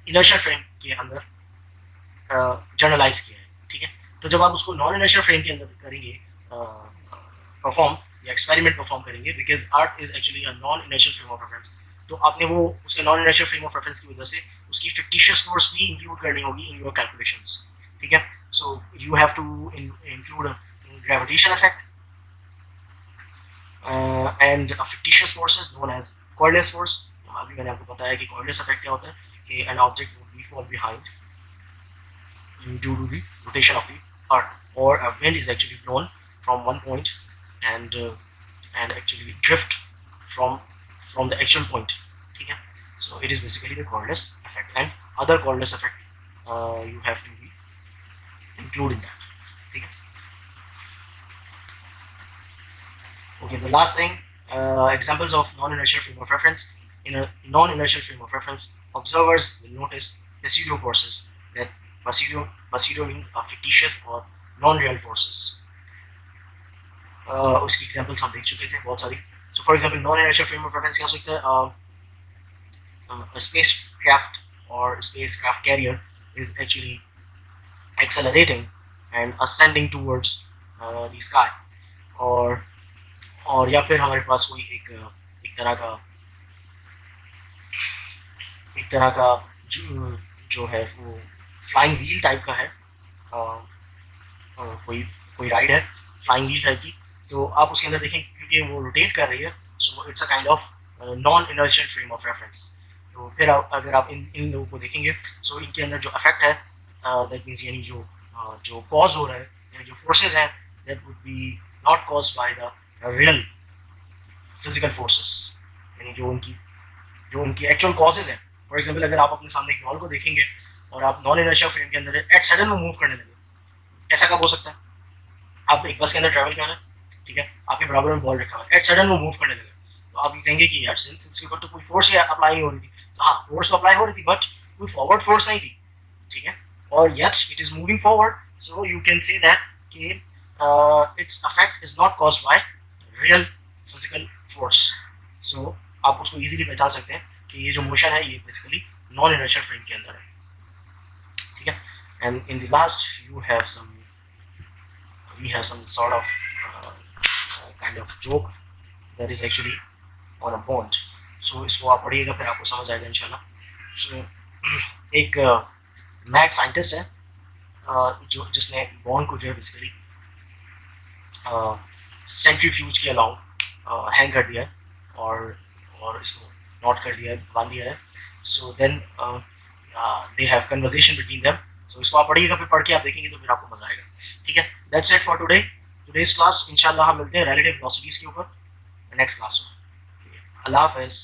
इनर्शियल फ्रेम के अंदर जर्नलाइज किया है, ठीक है। तो जब आप उसको नॉन इनर्शियल फ्रेम के अंदर करेंगे परफॉर्म या एक्सपेरिमेंट परफॉर्म करेंगे, because earth is actually a non inertial frame of reference, तो आपने वो उसके non inertial frame of reference की वजह से उसकी फिक्टिशियस फोर्स भी इंक्लूड करनी होगी इन योर कैलकुलेशंस, ठीक है। So you have to include gravitation effect and fictitious forces known as Coriolis force। अभी मैंने आपको बताया कि Coriolis effect क्या होता है कि an object would be fall behind due to the rotation of the earth, or a wind is actually blown from one point and actually drift from the actual point, ठीक है। So it is basically the Coriolis effect and other Coriolis effect you have to be include in that, ठीक है। Okay, the last thing, examples of non-inertial frame of reference. In a non-inertial frame of reference, observers will notice pseudo forces. That pseudo means fictitious or non-real forces. उसकी examples हम देख चुके थे बहुत सारी. So for example, non-inertial frame of reference क्या हो सकता है? A spacecraft or spacecraft carrier is actually accelerating and ascending towards the sky, और या फिर हमारे पास कोई एक तरह का जो है वो फ्लाइंग व्हील टाइप का है, कोई कोई राइड है फ्लाइंग व्हील टाइप की, तो आप उसके अंदर देखें क्योंकि वो रोटेट कर रही है, so it's a kind of non inertial frame of reference. तो फिर अगर आप इन लोगों को देखेंगे, सो इनके अंदर जो इफेक्ट है, दैट मीन्स यानी जो कॉज हो रहा है, यानी जो फोर्सेज हैं, that would be not cause by the real physical forces, यानी जो उनकी एक्चुअल कॉजेज हैं। फॉर एग्जांपल, अगर आप अपने सामने एक बॉल को देखेंगे और आप नॉन इनर्शियल फ्रेम के अंदर एट सडन में मूव करने लगे, ऐसा कब हो सकता है? आप एक बस के अंदर ट्रैवल कर रहे हैं, ठीक है, आपके बराबर में बॉल रखा हुआ है, एट सडन वो मूव करने लगे, तो आप ये कहेंगे कि यार सिंस इसके ऊपर तो कोई फोर्स अप्लाई नहीं हो रही थी, तो हाँ फोर्स तो अप्लाई हो रही थी बट कोई फॉरवर्ड फोर्स नहीं थी, ठीक है, और yet it is moving forward, so you can say that कि its affect is not caused by real physical force. So आप उसको इजीली पहचान सकते हैं कि ये जो मोशन है ये बेसिकली नॉन इनर्शियल फ्रेम के अंदर है, ठीक है। And in the last you have some we have some sort of kind of joke that is actually on a bond, so इसको आप पढ़िएगा फिर आपको समझ आएगा इंशाल्लाह। so, एक मैथ साइंटिस्ट है जो जिसने बॉन्ड को जो है बेसिकली सेंट्रीफ्यूज के अलाउंग हैंग कर दिया है और इसको नॉट कर दिया है, बांध दिया है। So then they have conversation between them, so इसको आप पढ़िएगा, फिर पढ़ के आप देखेंगे तो फिर आपको मजा आएगा, ठीक है। That's it for today's class. इंशाल्लाह हम मिलते हैं रिलेटिव वेलोसिटीज के ऊपर नेक्स्ट क्लास में। अल्लाह हाफिज़।